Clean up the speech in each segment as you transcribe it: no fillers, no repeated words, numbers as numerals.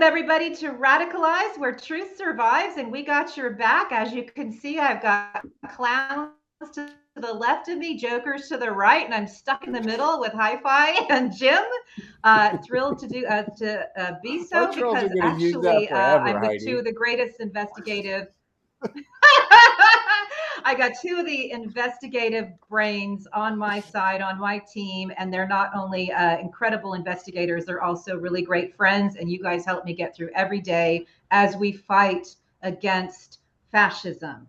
Welcome everybody to Radicalized, where truth survives, and we got your back. As you can see, I've got clowns to the left of me, jokers to the right, and I'm stuck in the middle with Hi-Fi and Jim. Thrilled to be so Our trolls are because going to use that actually forever, I'm with Heidi. two of the greatest investigative. I got two of the investigative brains on my side, on my team, and they're not only incredible investigators, they're also really great friends. And you guys help me get through every day as we fight against fascism.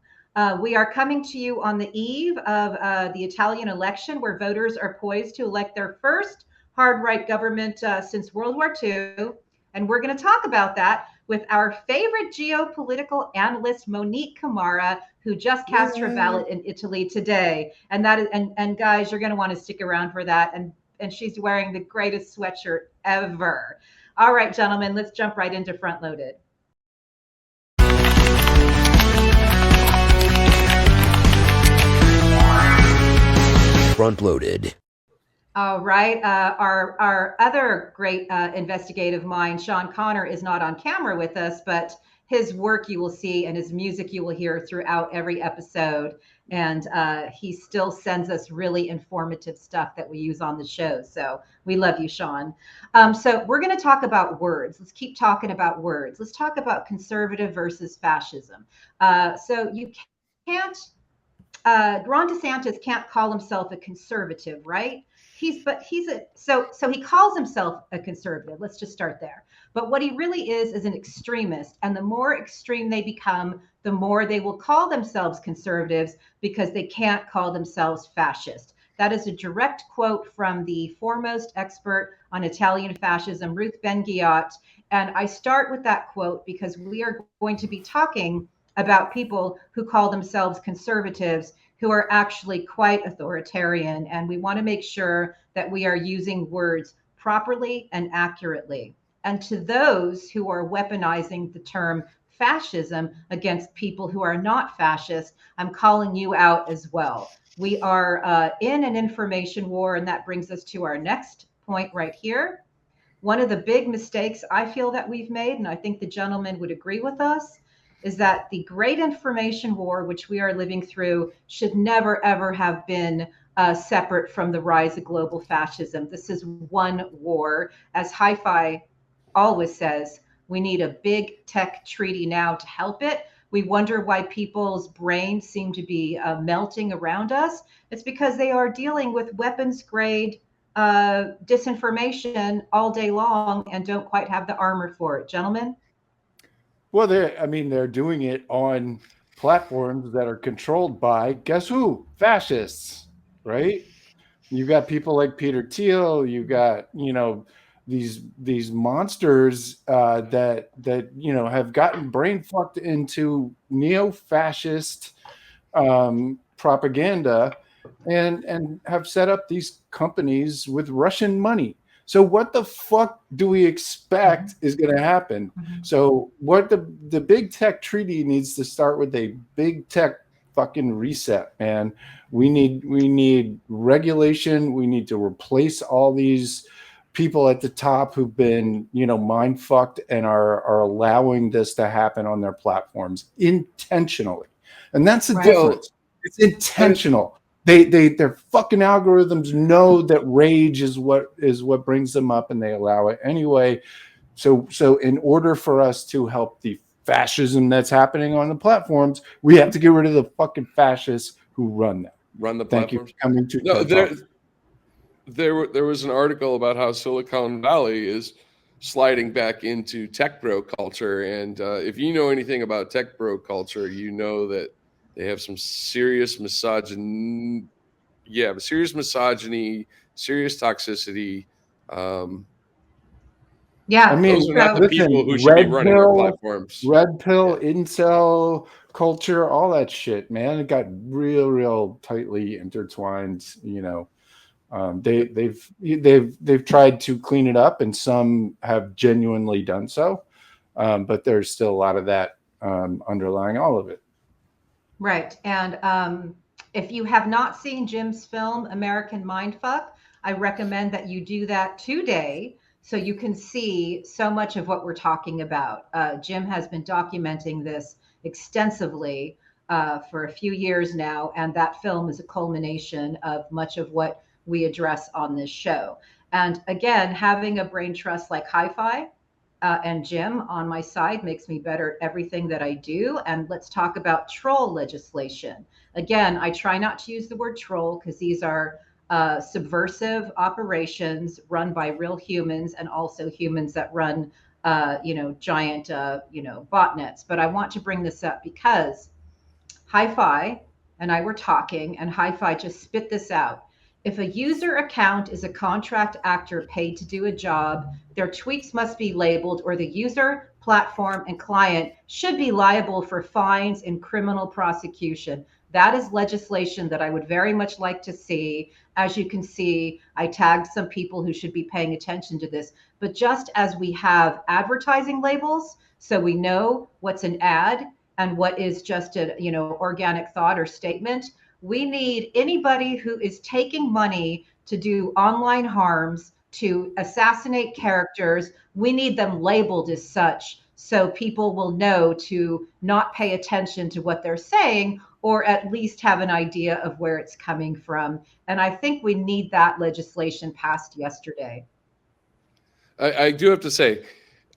We are coming to you on the eve of the Italian election, where voters are poised to elect their first hard right government since World War II. And we're going to talk about that with our favorite geopolitical analyst, Monique Camarra, who just cast her ballot in Italy today. And that is, and guys, you're going to want to stick around for that. And she's wearing the greatest sweatshirt ever. All right, gentlemen, let's jump right into Front Loaded. Front Loaded. All right. Our other great investigative mind, Sean Connor, is not on camera with us, but his work you will see and his music you will hear throughout every episode. And he still sends us really informative stuff that we use on the show. So we love you, Sean. So we're going to talk about words. Let's keep talking about words. Let's talk about conservative versus fascism. So you can't, Ron DeSantis can't call himself a conservative, right? So he calls himself a conservative. Let's just start there. But what he really is an extremist. And the more extreme they become, the more they will call themselves conservatives because they can't call themselves fascist. That is a direct quote from the foremost expert on Italian fascism, Ruth Ben-Ghiat. And I start with that quote because we are going to be talking about people who call themselves conservatives who are actually quite authoritarian. And we want to make sure that we are using words properly and accurately. And to those who are weaponizing the term fascism against people who are not fascist, I'm calling you out as well. We are in an information war, and that brings us to our next point right here. One of the big mistakes I feel that we've made, and I think the gentleman would agree with us, is that the great information war, which we are living through, should never, ever have been separate from the rise of global fascism. This is one war. As Hi-Fi always says, we need a big tech treaty now to help it. We wonder why people's brains seem to be melting around us. It's because they are dealing with weapons grade disinformation all day long and don't quite have the armor for it. Gentlemen? Well, they're doing it on platforms that are controlled by, guess who? Fascists, right? You got people like Peter Thiel. You got, these monsters that have gotten brain fucked into neo-fascist propaganda and have set up these companies with Russian money. So what the fuck do we expect is going to happen? So what the big tech treaty needs to start with a big tech fucking reset, man. We need regulation. We need to replace all these people at the top who've been, mind fucked and are allowing this to happen on their platforms intentionally. And that's the difference. It's intentional. Their fucking algorithms know that rage is what brings them up, and they allow it anyway. So in order for us to help the fascism that's happening on the platforms, we have to get rid of the fucking fascists who run them. Run the Thank platforms. you for coming to there was an article about how Silicon Valley is sliding back into tech bro culture, and if you know anything about tech bro culture, you know that they have some serious misogyny, serious toxicity. Those are not the people who should be running their platforms. Red pill, incel culture, all that shit, man. It got real tightly intertwined. They've tried to clean it up, and some have genuinely done so, but there's still a lot of that underlying all of it. Right. And if you have not seen Jim's film, American Mindfuck, I recommend that you do that today So you can see so much of what we're talking about. Jim has been documenting this extensively for a few years now, and that film is a culmination of much of what we address on this show. And again, having a brain trust like Hi-Fi and Jim on my side makes me better at everything that I do. And let's talk about troll legislation. Again, I try not to use the word troll because these are subversive operations run by real humans and also humans that run, giant, botnets. But I want to bring this up because Hi-Fi and I were talking, and Hi-Fi just spit this out. If a user account is a contract actor paid to do a job, their tweets must be labeled, or the user, platform, and client should be liable for fines and criminal prosecution. That is legislation that I would very much like to see. As you can see, I tagged some people who should be paying attention to this. But just as we have advertising labels, so we know what's an ad and what is just a organic thought or statement, we need anybody who is taking money to do online harms, to assassinate characters. We need them labeled as such so people will know to not pay attention to what they're saying, or at least have an idea of where it's coming from. And I think we need that legislation passed yesterday. I do have to say,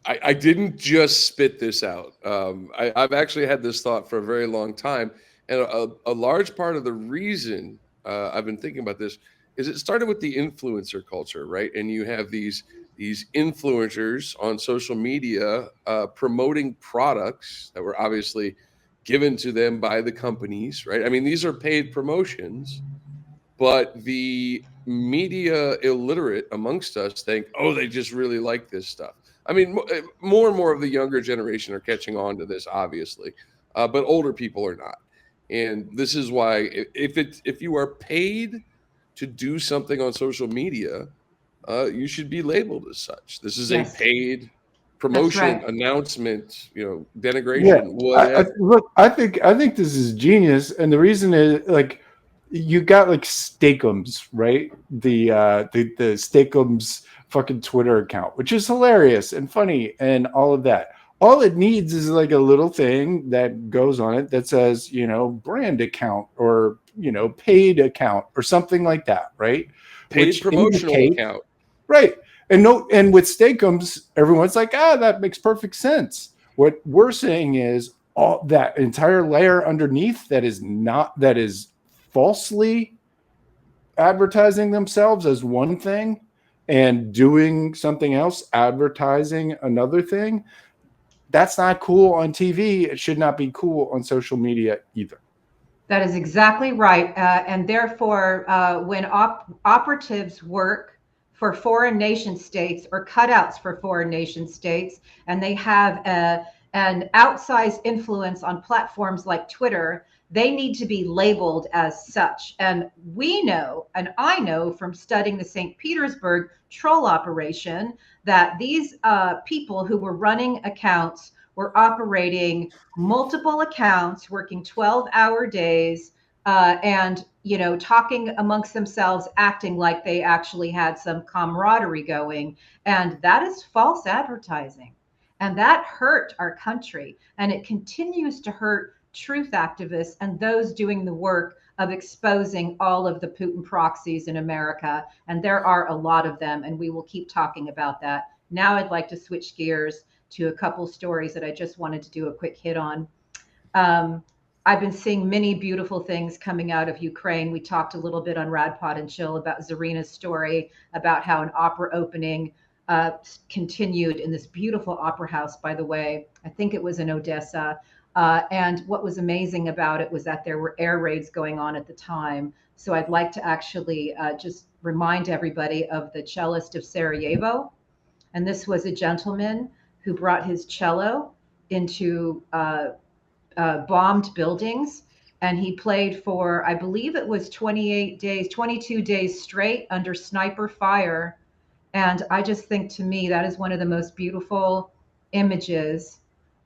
I didn't just spit this out. I've actually had this thought for a very long time. And a large part of the reason I've been thinking about this is it started with the influencer culture, right? And you have these influencers on social media promoting products that were obviously given to them by the companies, right? I mean, these are paid promotions, but the media illiterate amongst us think, oh, they just really like this stuff. I mean, more and more of the younger generation are catching on to this, obviously, but older people are not. And this is why, if you are paid to do something on social media, you should be labeled as such. This is Yes. a paid promotion, right. announcement, denigration, Yeah, whatever. look, I think this is genius, and the reason is like you got like Steakums, right? The Steakums fucking Twitter account, which is hilarious and funny and all of that. All it needs is like a little thing that goes on it that says, brand account or paid account or something like that, right? Paid Which promotional account. Right. And with Steakums, everyone's like, that makes perfect sense. What we're saying is all that entire layer underneath that is falsely advertising themselves as one thing and doing something else, advertising another thing. That's not cool on TV. It should not be cool on social media either. That is exactly right. And therefore, when operatives work for foreign nation states or cutouts for foreign nation states, and they have an outsized influence on platforms like Twitter, they need to be labeled as such. And we know, and I know from studying the St. Petersburg troll operation, that these people who were running accounts were operating multiple accounts, working 12-hour days, and talking amongst themselves, acting like they actually had some camaraderie going. And that is false advertising. And that hurt our country. And it continues to hurt truth activists and those doing the work of exposing all of the Putin proxies in America. And there are a lot of them, and we will keep talking about that. Now I'd like to switch gears to a couple stories that I just wanted to do a quick hit on. I've been seeing many beautiful things coming out of Ukraine. We talked a little bit on RadPod and Chill about Zarina's story, about how an opera opening continued in this beautiful opera house, by the way. I think it was in Odessa. And what was amazing about it was that there were air raids going on at the time. So I'd like to actually just remind everybody of the cellist of Sarajevo. And this was a gentleman who brought his cello into bombed buildings. And he played for, I believe it was 28 days, 22 days straight under sniper fire. And I just think, to me, that is one of the most beautiful images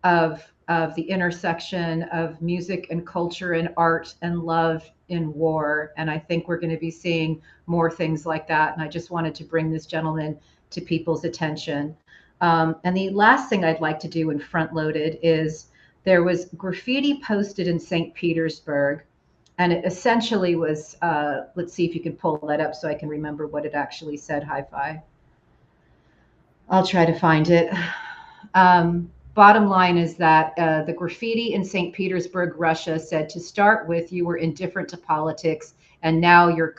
of the intersection of music and culture and art and love in war. And I think we're going to be seeing more things like that. And I just wanted to bring this gentleman to people's attention. And the last thing I'd like to do in Front Loaded is there was graffiti posted in St. Petersburg, and it essentially was, let's see if you can pull that up so I can remember what it actually said, Hi-Fi. I'll try to find it. Bottom line is that the graffiti in St. Petersburg, Russia said, to start with, you were indifferent to politics, and now you're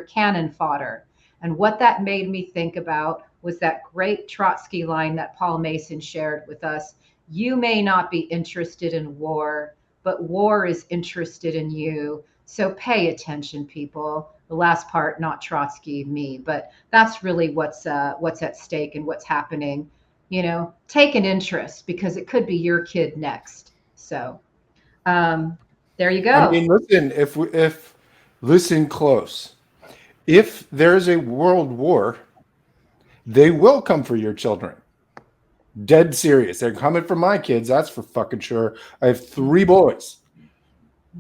cannon fodder. And what that made me think about was that great Trotsky line that Paul Mason shared with us. You may not be interested in war, but war is interested in you. So pay attention, people. The last part, not Trotsky, me, but that's really what's at stake and what's happening. You know, take an interest, because it could be your kid next. So there you go. I mean, listen, if listen close. If there's a world war, they will come for your children. Dead serious. They're coming for my kids. That's for fucking sure. I have 3 boys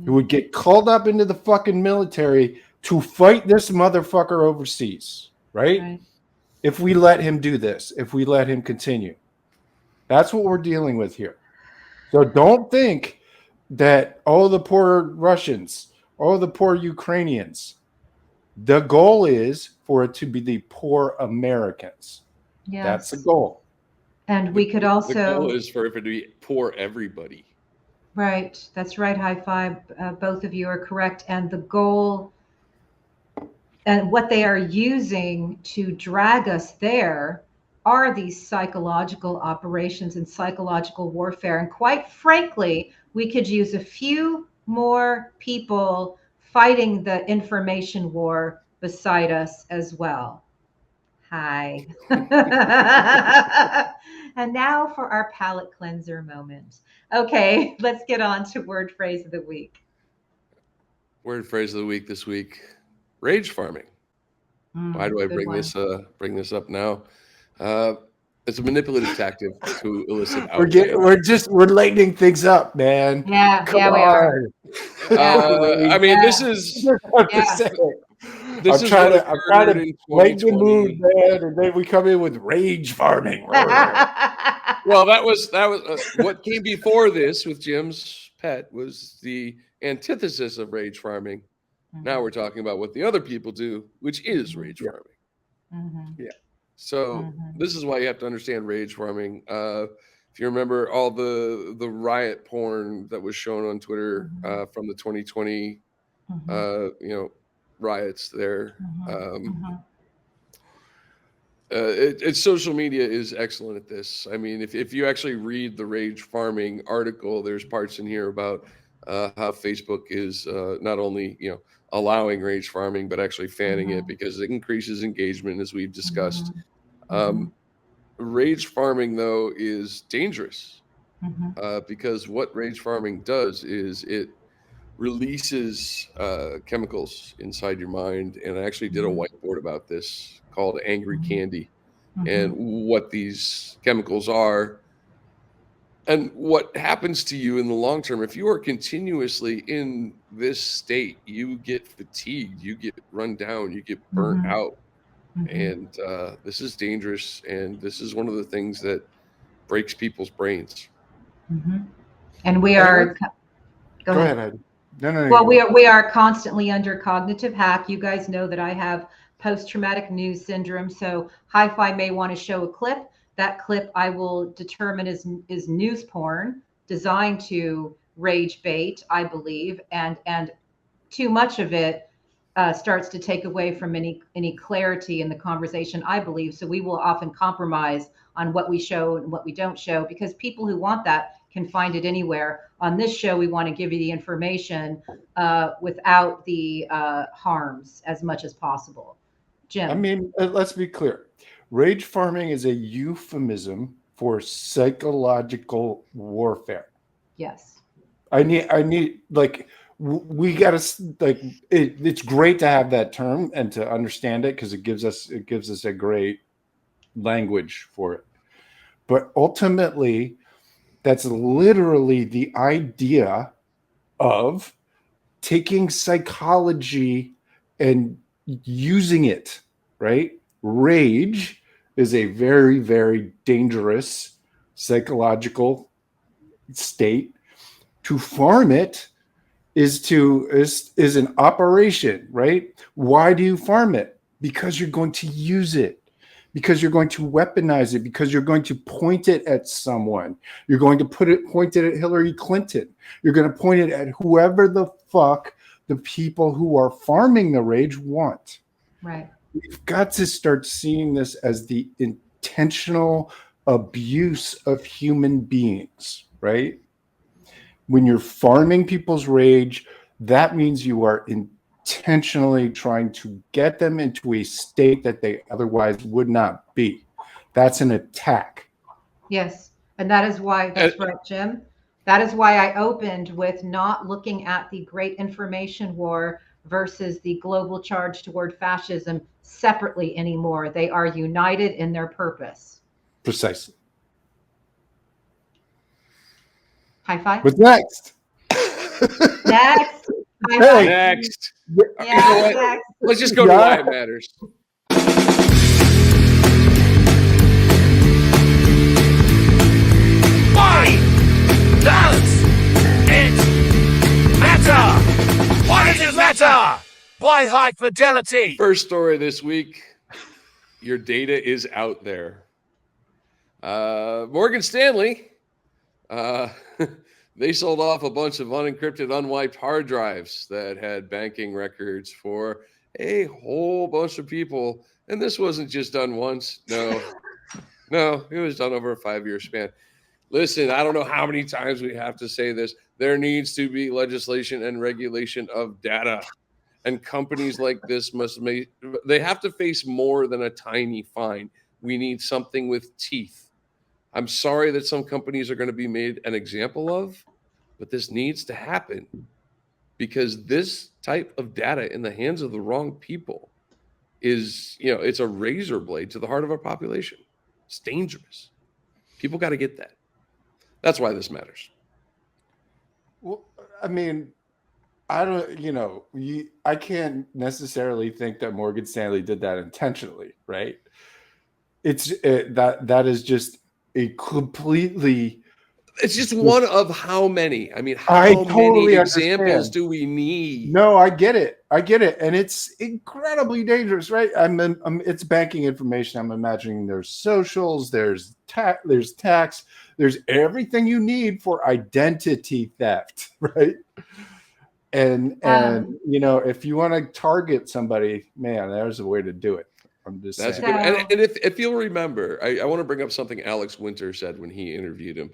who would get called up into the fucking military to fight this motherfucker overseas, right? If we let him do this, if we let him continue. That's what we're dealing with here. So don't think that, oh, the poor Russians, oh, the poor Ukrainians. The goal is for it to be the poor Americans. Yes. That's the goal. And we could also... The goal is for it to be poor everybody. Right. That's right, Hi-Fi. Both of you are correct. And the goal and what they are using to drag us there are these psychological operations and psychological warfare. And quite frankly, we could use a few more people fighting the information war beside us as well. Hi. And now for our palate cleanser moment. Okay, let's get on to word phrase of the week. Word phrase of the week this week: rage farming. Why do I bring this up now? It's a manipulative tactic to elicit outrage. We're lightening things up, man. Yeah, Come yeah, we are. I mean, this is I'm trying to lighten the mood, man, and then we come in with rage farming. Well, that was what came before this with Jim's pet was the antithesis of rage farming. Now we're talking about what the other people do, which is rage farming. Yeah. So this is why you have to understand rage farming. If you remember all the riot porn that was shown on Twitter from the 2020 riots there. Social media is excellent at this. I mean, if you actually read the rage farming article, there's parts in here about how Facebook is not only allowing rage farming, but actually fanning it because it increases engagement, as we've discussed. Rage farming, though, is dangerous because what rage farming does is it releases chemicals inside your mind. And I actually did a whiteboard about this called Angry Candy and what these chemicals are and what happens to you in the long term. If you are continuously in this state, you get fatigued, you get run down, you get burnt out. And this is dangerous. And this is one of the things that breaks people's brains. And we are... Go ahead, Heidi. No, well, we are constantly under cognitive hack. You guys know that I have post-traumatic news syndrome. So Hi-Fi may want to show a clip. That clip I will determine is news porn designed to rage bait, I believe. And too much of it starts to take away from any clarity in the conversation, I believe. So we will often compromise on what we show and what we don't show, because people who want that can find it anywhere. On this show, we want to give you the information without the harms as much as possible. Jim. I mean, let's be clear. Rage farming is a euphemism for psychological warfare. Yes. I need like, we got to like, it's great to have that term and to understand it because it gives us a great language for it. But ultimately, that's literally the idea of taking psychology and using it, right? Rage is a very, very dangerous psychological state. To farm it is an operation, right? Why do you farm it? Because you're going to use it, because you're going to weaponize it, because you're going to point it at someone. You're going to point it at Hillary Clinton. You're going to point it at whoever the fuck the people who are farming the rage want. Right. We've got to start seeing this as the intentional abuse of human beings, right? When you're farming people's rage, that means you are intentionally trying to get them into a state that they otherwise would not be. That's an attack. Yes. And that is why, that's right, Jim. That is why I opened with not looking at the great information war versus the global charge toward fascism separately anymore. They are united in their purpose. Precisely. High five. What's next? Next. High Hey. five. Next. Yeah, next. Let's just go to why it matters. Why does it matter? Why does it matter? By High Fidelity. First story this week. Your data is out there. Morgan Stanley, they sold off a bunch of unencrypted, unwiped hard drives that had banking records for a whole bunch of people. And this wasn't just done once. No, it was done over a 5-year span. Listen, I don't know how many times we have to say this. There needs to be legislation and regulation of data. And companies like this they have to face more than a tiny fine. We need something with teeth. I'm sorry that some companies are going to be made an example of, but this needs to happen because this type of data in the hands of the wrong people is, it's a razor blade to the heart of our population. It's dangerous. People got to get that. That's why this matters. Well, I mean, I can't necessarily think that Morgan Stanley did that intentionally, right? That is just a completely. It's just one of how many? I mean, how many examples do we need? No, I get it, and it's incredibly dangerous, right? It's banking information. I'm imagining there's socials, there's tax, there's everything you need for identity theft, right? And if you want to target somebody, man, there's a way to do it. I'm just saying. Good. And if you'll remember, I want to bring up something Alex Winter said when he interviewed him.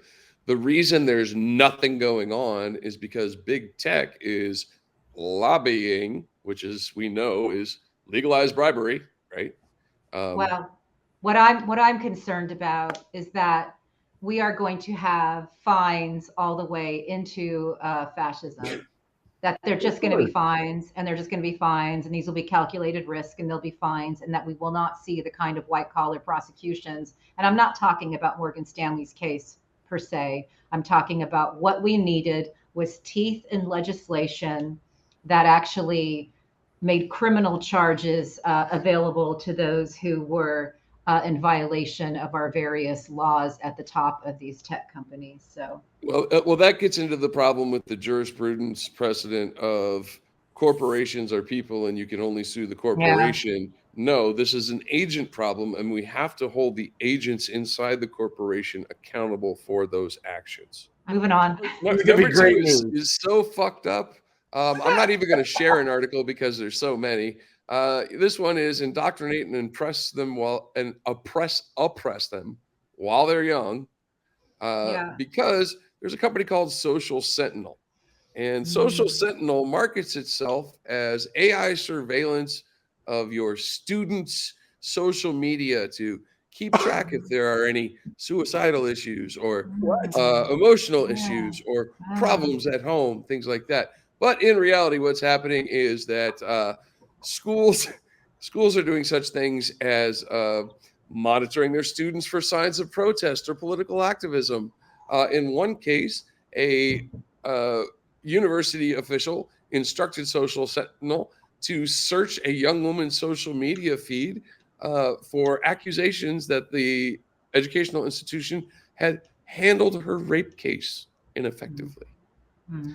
The reason there's nothing going on is because big tech is lobbying, which we know is legalized bribery, right? Well, what I'm concerned about is that we are going to have fines all the way into fascism. That they're just going to be fines, and they're just going to be fines, and these will be calculated risk, and they'll be fines, and that we will not see the kind of white collar prosecutions. And I'm not talking about Morgan Stanley's case per se. I'm talking about what we needed was teeth in legislation that actually made criminal charges available to those who were in violation of our various laws at the top of these tech companies. So, well, that gets into the problem with the jurisprudence precedent of corporations are people and you can only sue the corporation. Yeah. No, this is an agent problem, and we have to hold the agents inside the corporation accountable for those actions. Moving on. Number two is so fucked up. I'm not even going to share an article because there's so many. This one is indoctrinate and oppress them while they're young, because there's a company called Social Sentinel, and Social Sentinel markets itself as AI surveillance of your students' social media to keep track if there are any suicidal issues or emotional issues or problems at home, things like that. But in reality, what's happening is that schools are doing such things as monitoring their students for signs of protest or political activism. In one case, a university official instructed Social Sentinel to search a young woman's social media feed for accusations that the educational institution had handled her rape case ineffectively. Mm-hmm.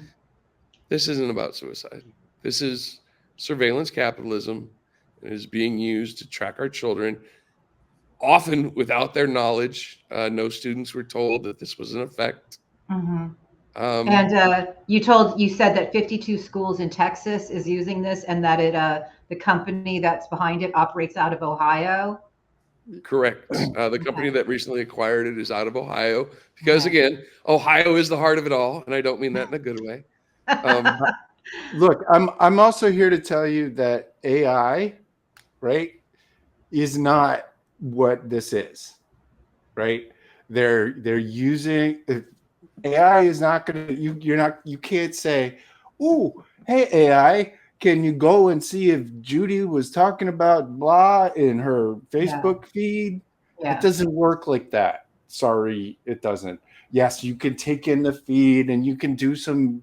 This isn't about suicide. This is surveillance capitalism. It is being used to track our children, often without their knowledge. No students were told that this was in effect. Mm-hmm. Um, And you said that 52 schools in Texas is using this, and that the company that's behind it operates out of Ohio. Correct. The company that recently acquired it is out of Ohio because, Okay. again, Ohio is the heart of it all, and I don't mean that in a good way. Look, I'm also here to tell you that AI, right, is not what this is, right? They're using AI is not going to you can't say, "Ooh, hey AI, can you go and see if Judy was talking about blah in her Facebook feed?" Yeah. It doesn't work like that. Sorry, it doesn't. Yes, you can take in the feed and you can do some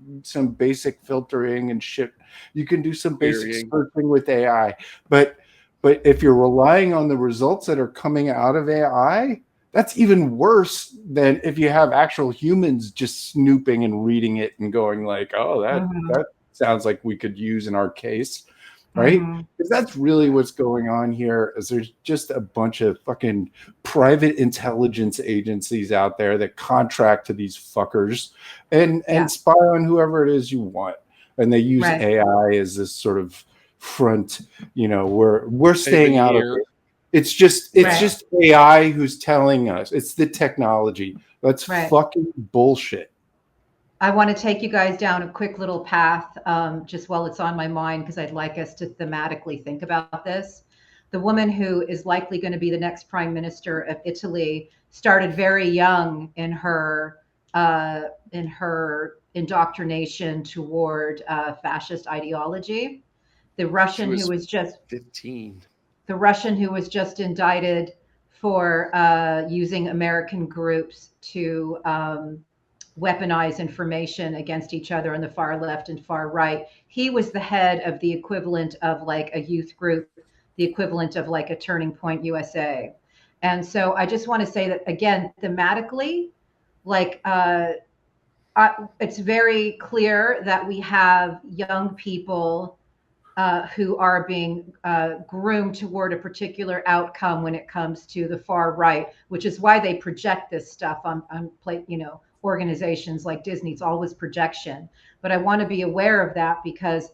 basic filtering and shit. You can do some basic Querying. searching with AI, but if you're relying on the results that are coming out of AI, that's even worse than if you have actual humans just snooping and reading it and going like, "Oh, that sounds like we could use in our case," right? Because that's really what's going on here. Is there's just a bunch of fucking private intelligence agencies out there that contract to these fuckers and spy on whoever it is you want, and they use AI as this sort of front. We're staying out of it. It's just AI who's telling us. It's the technology. That's fucking bullshit. I want to take you guys down a quick little path, just while it's on my mind, because I'd like us to thematically think about this. The woman who is likely going to be the next prime minister of Italy started very young in her indoctrination toward fascist ideology. The Russian who was just 15. The Russian who was just indicted for using American groups to weaponize information against each other on the far left and far right. He was the head of the equivalent of like a youth group, the equivalent of like a Turning Point USA. And so I just want to say that, again, thematically, like it's very clear that we have young people who are being groomed toward a particular outcome when it comes to the far right, which is why they project this stuff on organizations like Disney. It's always projection. But I want to be aware of that because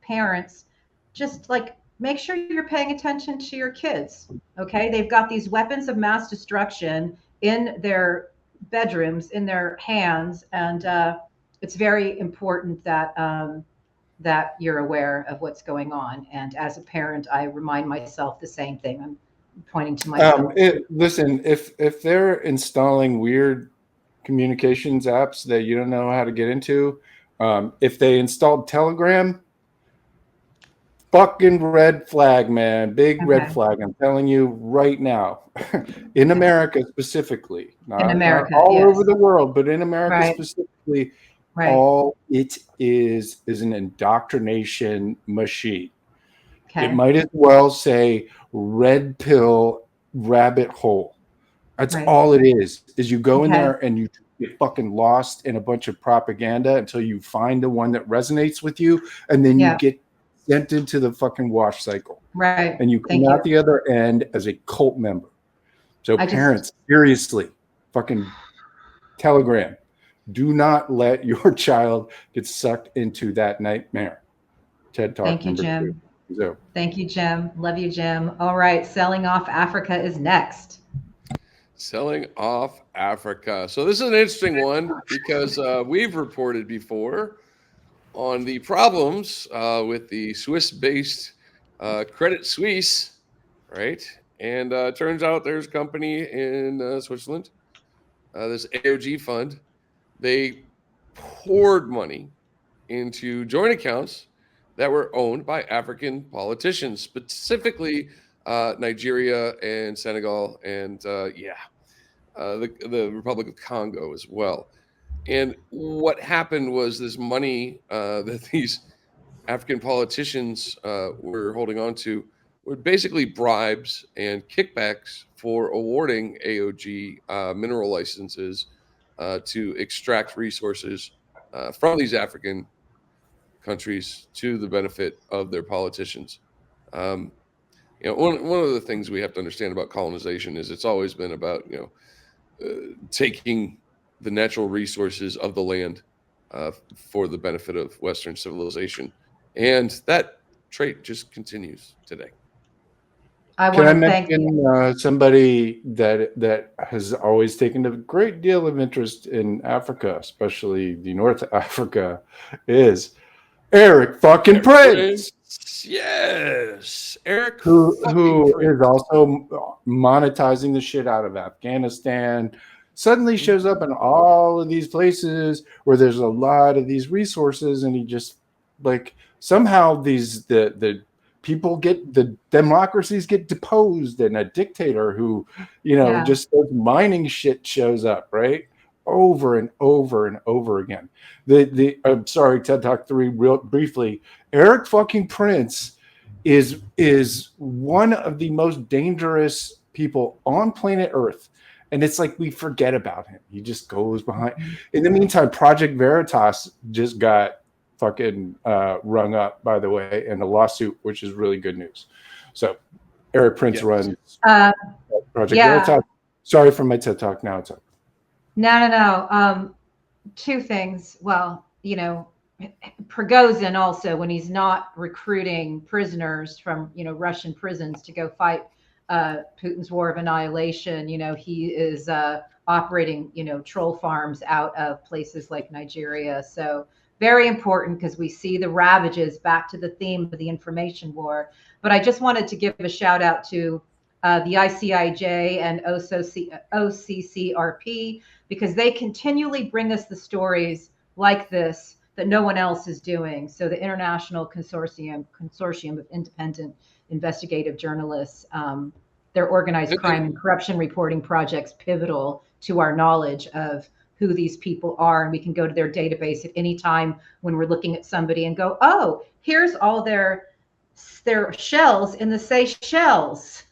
parents, just like, make sure you're paying attention to your kids. Okay, they've got these weapons of mass destruction in their bedrooms, in their hands, and it's very important that that you're aware of what's going on. And as a parent, I remind myself the same thing. I'm pointing to myself. Listen, if they're installing weird communications apps that you don't know how to get into, if they installed Telegram, fucking red flag, man. Big red flag. I'm telling you right now. In America specifically. Not all over the world, but in America specifically, all it is an indoctrination machine. It might as well say red pill rabbit hole. That's all it is you go in there and you get fucking lost in a bunch of propaganda until you find the one that resonates with you, and then you get sent into the fucking wash cycle. Right. And you come out the other end as a cult member. So parents, seriously, fucking Telegram. Do not let your child get sucked into that nightmare. TED Talk. Thank you, Jim. 2. So. Thank you, Jim. Love you, Jim. All right. Selling off Africa is next. Selling off Africa. So this is an interesting one because we've reported before on the problems with the Swiss-based Credit Suisse, right? And turns out there's a company in Switzerland, this AOG fund. They poured money into joint accounts that were owned by African politicians, specifically Nigeria and Senegal and the Republic of Congo as well. And what happened was this money that these African politicians were holding on to were basically bribes and kickbacks for awarding AOG mineral licenses to extract resources from these African countries to the benefit of their politicians. One of the things we have to understand about colonization is it's always been about taking the natural resources of the land for the benefit of Western civilization, and that trait just continues today. I Can want I to thank mention somebody that has always taken a great deal of interest in Africa, especially the North Africa, is Eric fucking Prince. Yes, Eric, who Prince. is also monetizing the shit out of Afghanistan. Suddenly shows up in all of these places where there's a lot of these resources, and he just like somehow the people get, the democracies get deposed, and a dictator who just starts mining shit shows up, right? Over and over and over again. I'm sorry, TED Talk 3 real briefly. Eric fucking Prince is one of the most dangerous people on planet Earth. And it's like we forget about him. He just goes behind. In the meantime, Project Veritas just got fucking rung up, by the way, in a lawsuit, which is really good news. So Eric Prince runs Project Veritas. Sorry for my TED Talk. Now it's up. No. Two things. Well, Prigozhin also, when he's not recruiting prisoners from Russian prisons to go fight Putin's war of annihilation, he is operating troll farms out of places like Nigeria. So very important, because we see the ravages, back to the theme of the information war. But I just wanted to give a shout out to the ICIJ and OCCRP, because they continually bring us the stories like this that no one else is doing. So the International Consortium of Independent Investigative Journalists, their organized crime and corruption reporting project's pivotal to our knowledge of who these people are. And we can go to their database at any time when we're looking at somebody and go, oh, here's all their shells in the Seychelles.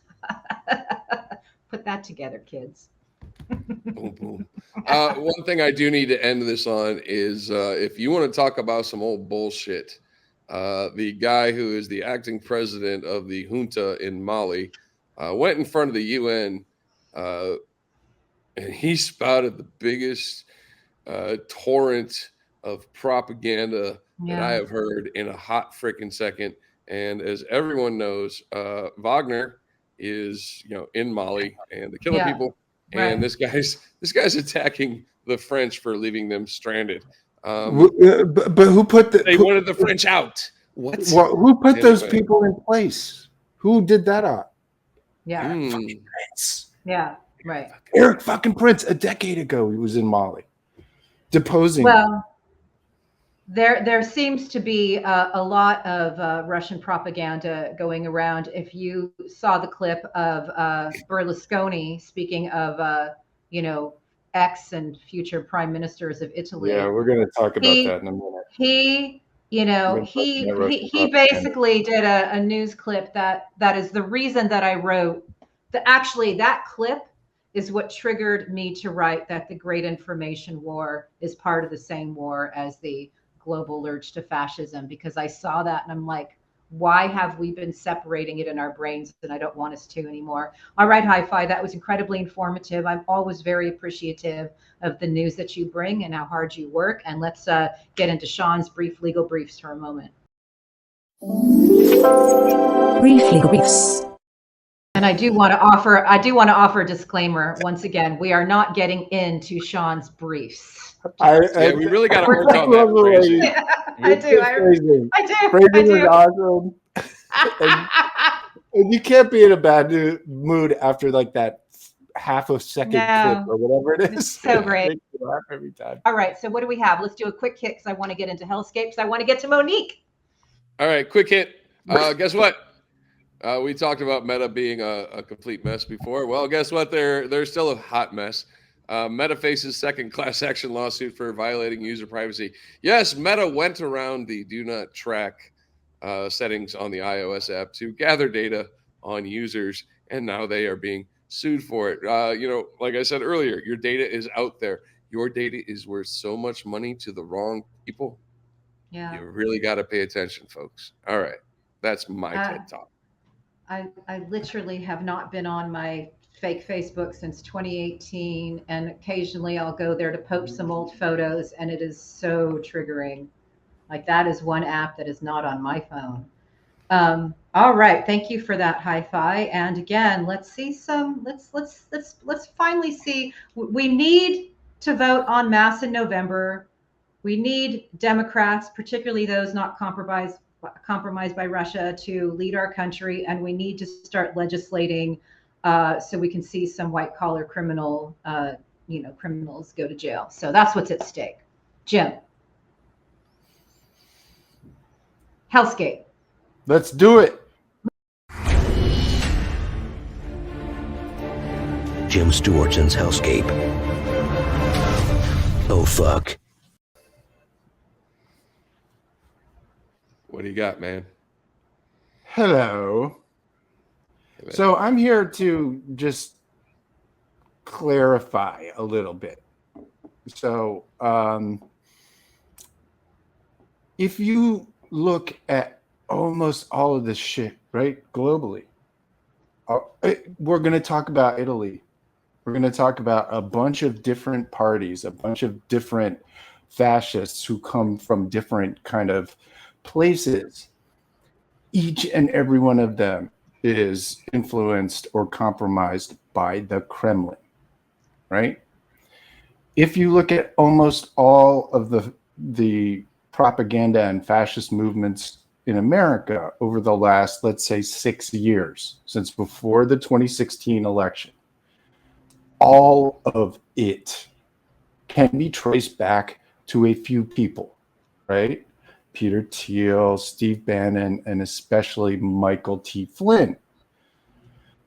Put that together, kids. Boom, boom. One thing I do need to end this on is if you want to talk about some old bullshit, the guy who is the acting president of the junta in Mali went in front of the UN and he spouted the biggest torrent of propaganda that I have heard in a hot freaking second. And as everyone knows, Wagner is in Mali and they're killing people. And this guy's attacking the French for leaving them stranded. But who put they wanted the French out? What? Who put those people in place? Who did that up? Fucking Prince. Yeah, right. Eric fucking Prince. A decade ago, he was in Mali, deposing. Well, there seems to be a lot of Russian propaganda going around. If you saw the clip of Berlusconi speaking of, ex and future prime ministers of Italy. Yeah, we're going to talk about that in a minute. He basically did a news clip that is the reason that I wrote that. Actually, that clip is what triggered me to write that the Great Information War is part of the same war as the global lurch to fascism, because I saw that and I'm like, why have we been separating it in our brains? And I don't want us to anymore. All right, Hi-Fi, that was incredibly informative. I'm always very appreciative of the news that you bring and how hard you work. And let's get into Sean's brief legal briefs for a moment. Brief legal briefs. And I do want to offer a disclaimer. Once again, we are not getting into Sean's briefs. We really got to work on that. I do. Phrasing is awesome. and you can't be in a bad mood after like that half a second clip or whatever it is. It's so great. Every time. All right. So what do we have? Let's do a quick hit, because I want to get into hellscape, because I want to get to Monique. All right. Quick hit. Guess what? We talked about Meta being a complete mess before. Well, guess what? They're still a hot mess. Meta faces second class action lawsuit for violating user privacy. Yes, Meta went around the do not track settings on the iOS app to gather data on users, and now they are being sued for it. Like I said earlier, your data is out there. Your data is worth so much money to the wrong people. Yeah. You really got to pay attention, folks. All right. That's my TED Talk. I literally have not been on my fake Facebook since 2018, and occasionally I'll go there to poach some old photos, and it is so triggering. Like, that is one app that is not on my phone. All right, thank you for that, Hi-Fi. And again, let's see some. Let's finally see. We need to vote en masse in November. We need Democrats, particularly those not compromised by Russia, to lead our country, and we need to start legislating so we can see some white collar criminals go to jail. So that's what's at stake. Jim, hellscape. Let's do it. Jim Stewartson's hellscape. Oh fuck. What do you got, man? Hello. So I'm here to just clarify a little bit. So if you look at almost all of this shit, right, globally, we're going to talk about Italy. We're going to talk about a bunch of different parties, a bunch of different fascists who come from different kind of places. Each and every one of them is influenced or compromised by the Kremlin, right? If you look at almost all of the propaganda and fascist movements in America over the last, let's say, 6 years, since before the 2016 election, all of it can be traced back to a few people, right? Peter Thiel, Steve Bannon, and especially Michael T. Flynn.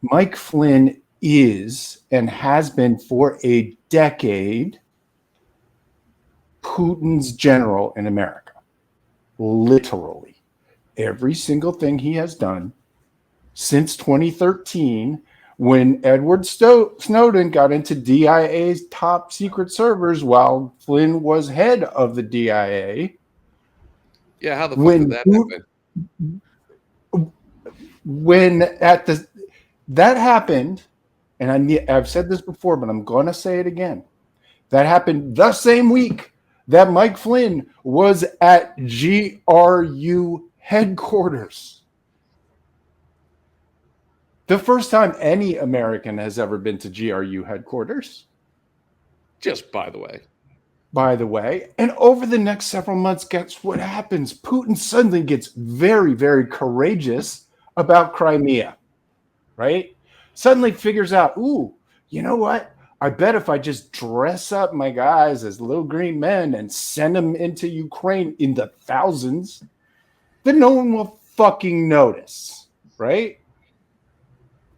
Mike Flynn is and has been for a decade Putin's general in America. Literally. Every single thing he has done since 2013, when Edward Snowden got into DIA's top secret servers while Flynn was head of the DIA. Yeah, how the fuck did that happen? When that happened, and I've said this before, but I'm going to say it again. That happened the same week that Mike Flynn was at GRU headquarters. The first time any American has ever been to GRU headquarters. Just by the way. By the way, and over the next several months, guess what happens? Putin suddenly gets very, very courageous about Crimea, right? Suddenly figures out, ooh, you know what? I bet if I just dress up my guys as little green men and send them into Ukraine in the thousands, then no one will fucking notice, right?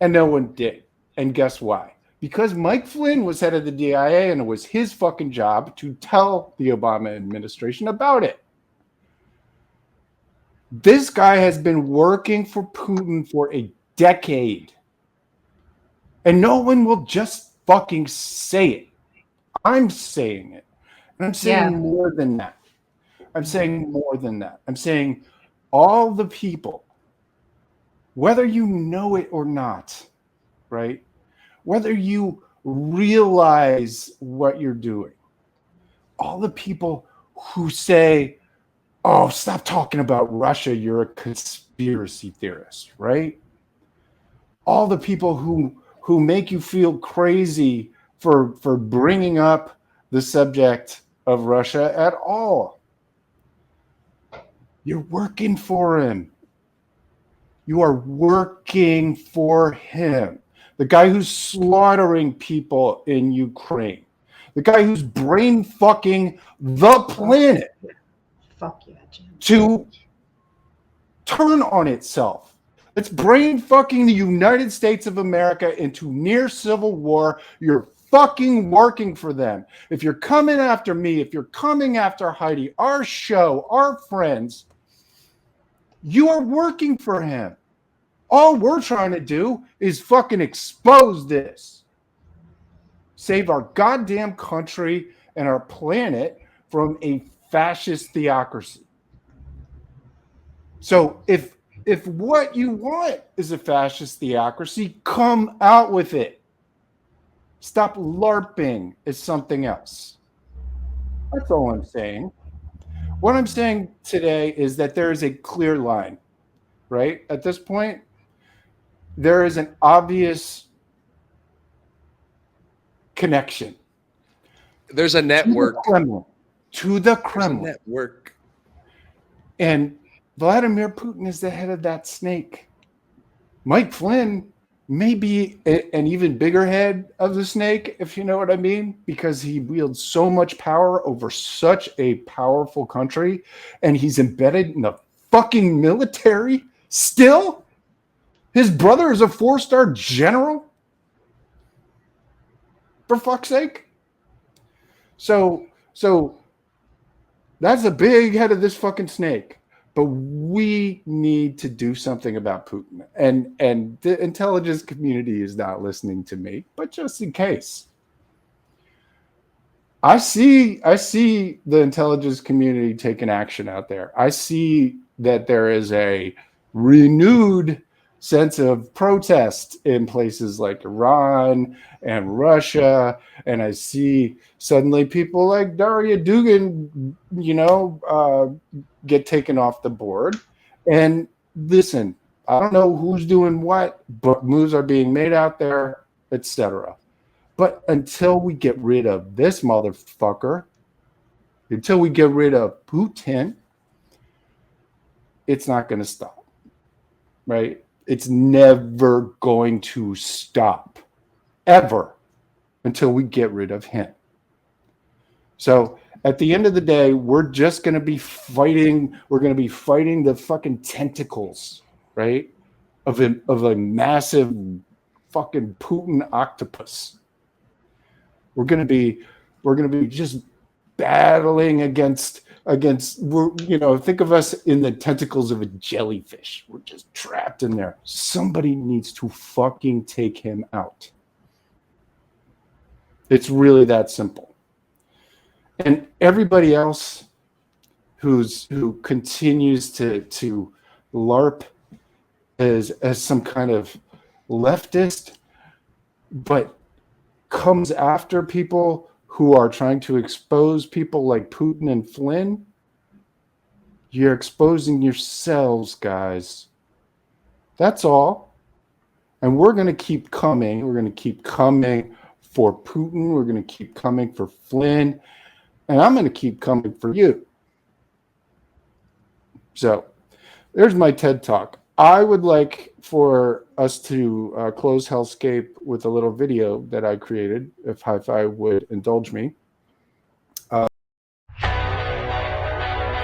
And no one did. And guess why? Because Mike Flynn was head of the DIA and it was his fucking job to tell the Obama administration about it. This guy has been working for Putin for a decade. And no one will just fucking say it. I'm saying it. And I'm saying more than that. I'm saying more than that. I'm saying all the people, whether you know it or not, right? Whether you realize what you're doing, all the people who say, oh, stop talking about Russia, you're a conspiracy theorist, right? All the people who make you feel crazy for bringing up the subject of Russia at all. You're working for him. You are working for him. The guy who's slaughtering people in Ukraine. The guy who's brain fucking the planet. Fuck yeah, Jim. To turn on itself. It's brain fucking the United States of America into near civil war. You're fucking working for them. If you're coming after me, if you're coming after Heidi, our show, our friends, you are working for him. All we're trying to do is fucking expose this. Save our goddamn country and our planet from a fascist theocracy. So if what you want is a fascist theocracy, come out with it. Stop LARPing as something else. That's all I'm saying. What I'm saying today is that there is a clear line, right? At this point, there is an obvious connection. There's a network. To the Kremlin. There's a network. And Vladimir Putin is the head of that snake. Mike Flynn may be an even bigger head of the snake, if you know what I mean, because he wields so much power over such a powerful country, and he's embedded in the fucking military still. His brother is a 4-star general. For fuck's sake. So that's a big head of this fucking snake. But we need to do something about Putin. And the intelligence community is not listening to me, but just in case. I see the intelligence community taking action out there. I see that there is a renewed sense of protest in places like Iran and Russia, and I see suddenly people like Daria Dugin, get taken off the board. And listen, I don't know who's doing what, but moves are being made out there, etc. But until we get rid of this motherfucker, until we get rid of Putin, it's not going to stop, right? It's never going to stop, ever, until we get rid of him. So at the end of the day, we're just going to be fighting. We're going to be fighting the fucking tentacles, right, of a massive fucking Putin octopus. We're going to be just battling against. Think of us in the tentacles of a jellyfish. We're just trapped in there. Somebody needs to fucking take him out. It's really that simple. And everybody else who continues to LARP as some kind of leftist, but comes after people who are trying to expose people like Putin and Flynn, you're exposing yourselves, guys. That's all. And we're going to keep coming. We're going to keep coming for Putin. We're going to keep coming for Flynn. And I'm going to keep coming for you. So there's my TED Talk. I would like for us to close Hellscape with a little video that I created, if Hi-Fi would indulge me.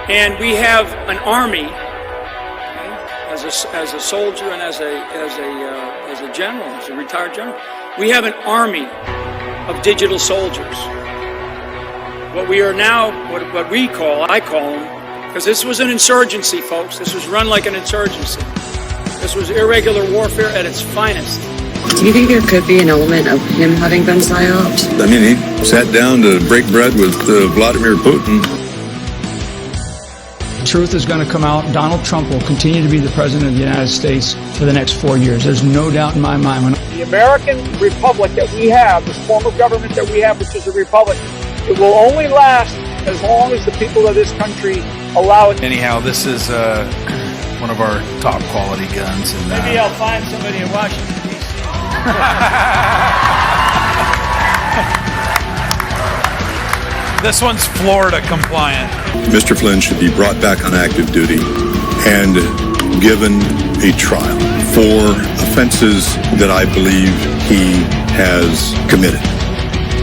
And we have an army, as a soldier and as a general, as a retired general. We have an army of digital soldiers. What we are now, what I call them, because this was an insurgency, folks. This was run like an insurgency. This was irregular warfare at its finest. Do you think there could be an element of him having been psyoped? I mean, he sat down to break bread with Vladimir Putin. Truth is going to come out. Donald Trump will continue to be the president of the United States for the next 4 years. There's no doubt in my mind. The American republic that we have, this form of government that we have, which is a republic, it will only last as long as the people of this country allow it. Anyhow, this is one of our top quality guns. And, maybe I'll find somebody in Washington, D.C. This one's Florida compliant. Mr. Flynn should be brought back on active duty and given a trial for offenses that I believe he has committed.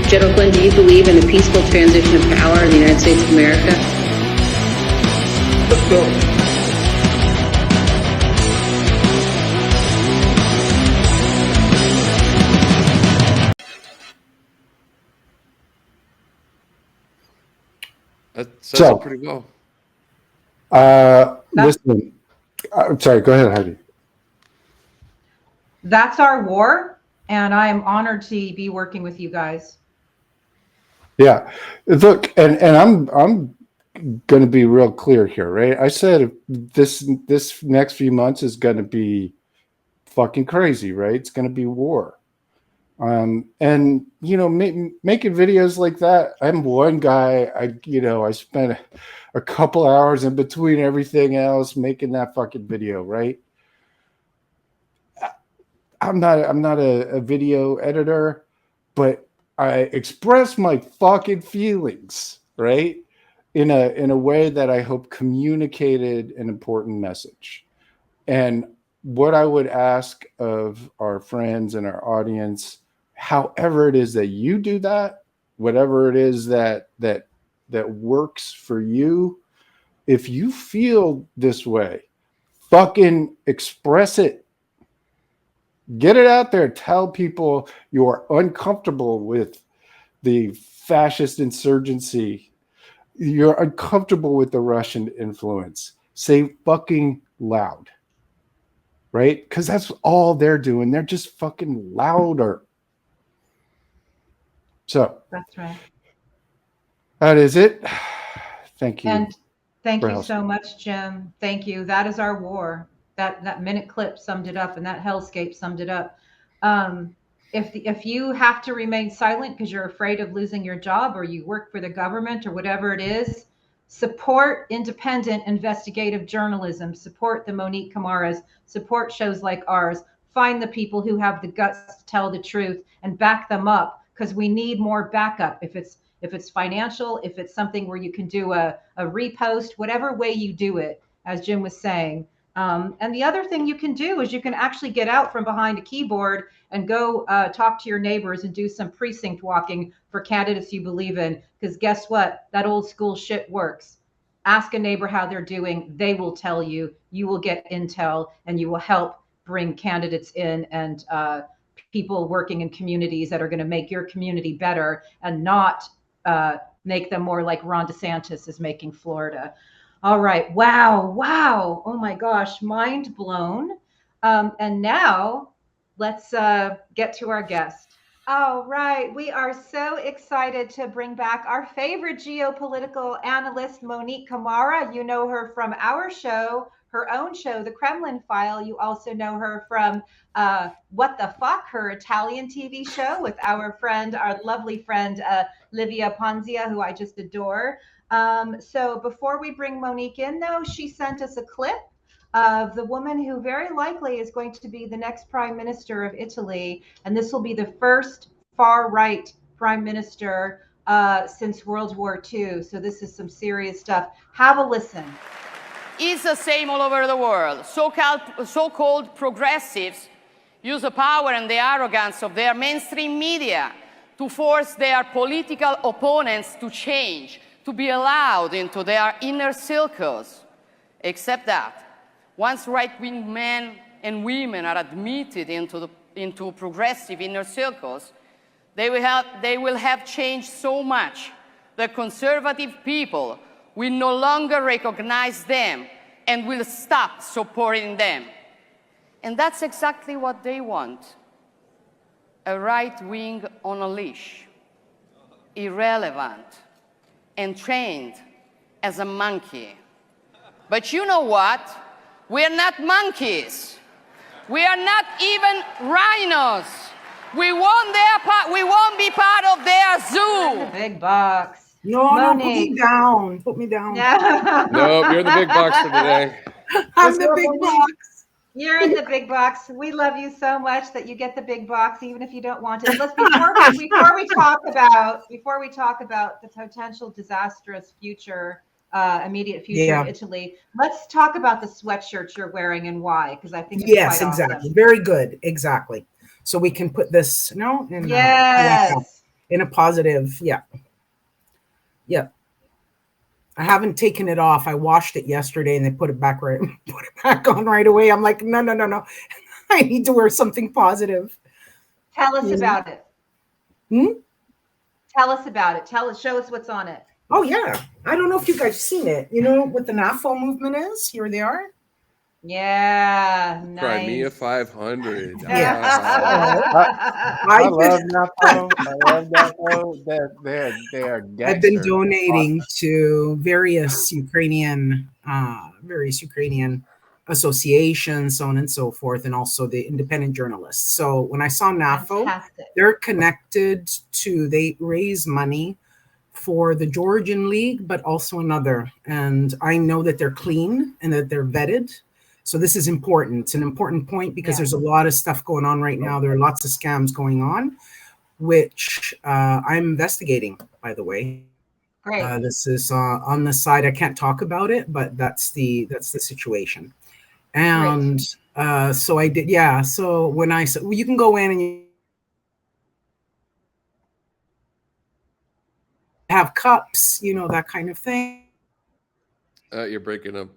General Flynn, do you believe in the peaceful transition of power in the United States of America? Let's go. That says it pretty well. Listen, I'm sorry, go ahead, Heidi. That's our war, and I am honored to be working with you guys. Yeah, look, and I'm going to be real clear here, right? I said this next few months is going to be fucking crazy, right? It's going to be war. And making videos like that, I'm one guy. I spent a couple hours in between everything else making that fucking video, right? I'm not a video editor, but I express my fucking feelings, right? In a way that I hope communicated an important message. And what I would ask of our friends and our audience, however it is that you do that, whatever it is that works for you, if you feel this way, fucking express it. Get it out there. Tell people you're uncomfortable with the fascist insurgency. You're uncomfortable with the Russian influence. Say fucking loud. Right? Because that's all they're doing. They're just fucking louder. So that's right. That is it. Thank you. And thank you so much, Jim. Thank you. That is our war. That minute clip summed it up, and that hellscape summed it up. If you have to remain silent because you're afraid of losing your job, or you work for the government, or whatever it is, support independent investigative journalism. Support the Monique Camarras. Support shows like ours. Find the people who have the guts to tell the truth and back them up, because we need more backup. If it's financial, if it's something where you can do a repost, whatever way you do it, as Jim was saying. And the other thing you can do is you can actually get out from behind a keyboard and go talk to your neighbors and do some precinct walking for candidates you believe in. Because guess what? That old school shit works. Ask a neighbor how they're doing. They will tell you. You will get intel, and you will help bring candidates in and people working in communities that are going to make your community better and not make them more like Ron DeSantis is making Florida. All right. Wow. Oh my gosh. Mind blown. And now let's get to our guest. All right. We are so excited to bring back our favorite geopolitical analyst, Monique Camarra. You know her from our show, her own show, The Kremlin File. You also know her from What the Fuck, her Italian TV show with our lovely friend, Livia Ponzia, who I just adore. So before we bring Monique in, though, she sent us a clip of the woman who very likely is going to be the next prime minister of Italy. And this will be the first far-right prime minister since World War II. So this is some serious stuff. Have a listen. It's the same all over the world. So-called progressives use the power and the arrogance of their mainstream media to force their political opponents to change, to be allowed into their inner circles. Except that, once right-wing men and women are admitted into progressive inner circles, they will have changed so much that conservative people will no longer recognize them and will stop supporting them. And that's exactly what they want. A right wing on a leash, irrelevant, and trained as a monkey. But you know what? We're not monkeys. We are not even rhinos. We won't be part of their zoo. The big box. No, put me down. Put me down. Nope, you're the big box for today. I'm the big box. You're in the big box. We love you so much that you get the big box, even if you don't want it. Before we talk about the potential disastrous future, immediate future of Italy, let's talk about the sweatshirt you're wearing and why, because I think it's quite exactly. Awesome. Very good. Exactly. So we can put this in a positive. Yeah. I haven't taken it off. I washed it yesterday and they put it back on right away. I'm like, no. I need to wear something positive. Tell us about it. Tell us about it. Show us what's on it. Oh yeah. I don't know if you guys seen it. You know what the NAFO movement is? Here they are. Yeah, nice. Crimea 500. Yeah. I love NAFO. I love NAFO. They are gangster. I've been donating to various Ukrainian associations, so on and so forth, and also the independent journalists. So when I saw NAFO, Fantastic. they're connected to, they raise money for the Georgian League, but also another. And I know that they're clean and that they're vetted. So this is important. It's an important point because there's a lot of stuff going on right now. There are lots of scams going on, which I'm investigating, by the way. Great. This is on the side. I can't talk about it, but that's the situation. And so I did. Yeah. So when I said, well, you can go in and you have cups, that kind of thing. You're breaking up.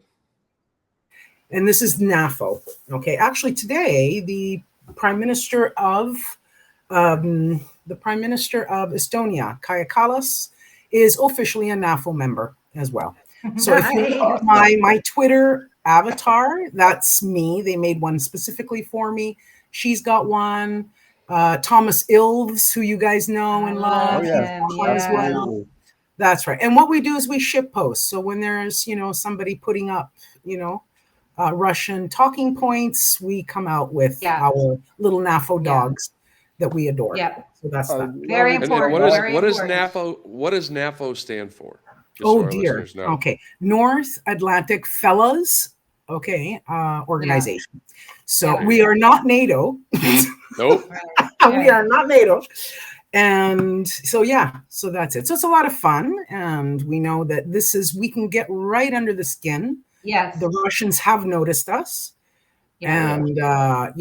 And this is NAFO. Okay. Actually, today the Prime Minister of Estonia, Kaja Kallas, is officially a NAFO member as well. So if you look at my Twitter avatar, that's me. They made one specifically for me. She's got one. Thomas Ilves, who you guys know and love, as well. That's right. And what we do is we ship posts. So when there's somebody putting up Russian talking points, we come out with our little NAFO dogs that we adore. Yeah. So that's that. Very important. What does NAFO stand for? Oh dear. Okay. North Atlantic Fellas. Okay. Organization. So we are not NATO. Nope. We are not NATO. And so so that's it. So it's a lot of fun, and we know that we can get right under the skin. Yes. The Russians have noticed us. And I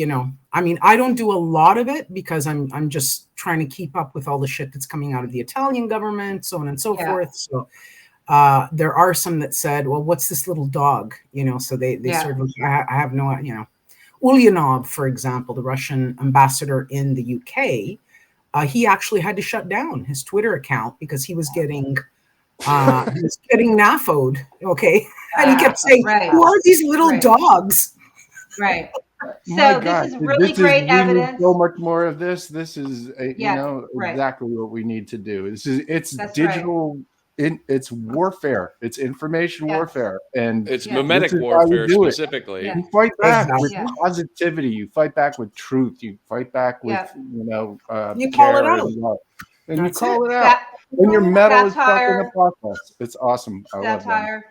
mean, I don't do a lot of it because I'm just trying to keep up with all the shit that's coming out of the Italian government, so on and so forth. So there are some that said, well, what's this little dog? So they sort of, I have no, Ulyanov, for example, the Russian ambassador in the UK, he actually had to shut down his Twitter account because he was getting NAFO'd. Okay. And he kept saying, who are these little dogs? Right. So this is really great evidence. So much more of this. This is exactly what we need to do. It's digital. It's warfare. It's information warfare, and it's mimetic warfare specifically. You fight back with positivity. You fight back with truth. You fight back with you call it out, and you call it out. And your metal is stuck in the process. It's awesome. I love that.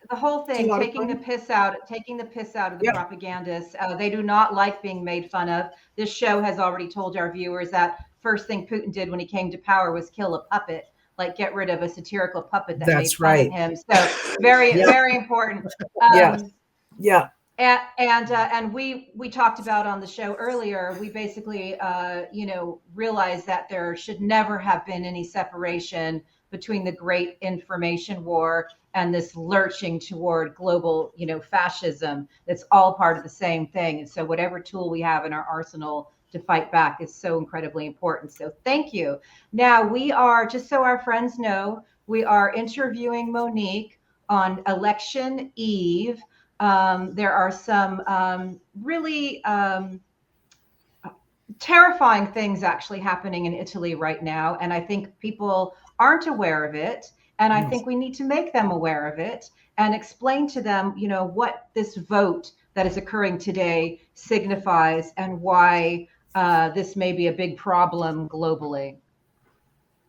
The whole thing, taking the piss out of the propagandists. They do not like being made fun of. This show has already told our viewers that first thing Putin did when he came to power was kill a puppet, like get rid of a satirical puppet that made fun of him. So very, very important. And we talked about on the show earlier, we basically, realized that there should never have been any separation between the great information war and this lurching toward global, fascism. That's all part of the same thing. And so whatever tool we have in our arsenal to fight back is so incredibly important. So thank you. Now we are, just so our friends know, we are interviewing Monique on election eve. There are some really terrifying things actually happening in Italy right now. And I think people aren't aware of it. And I think we need to make them aware of it and explain to them, what this vote that is occurring today signifies and why this may be a big problem globally.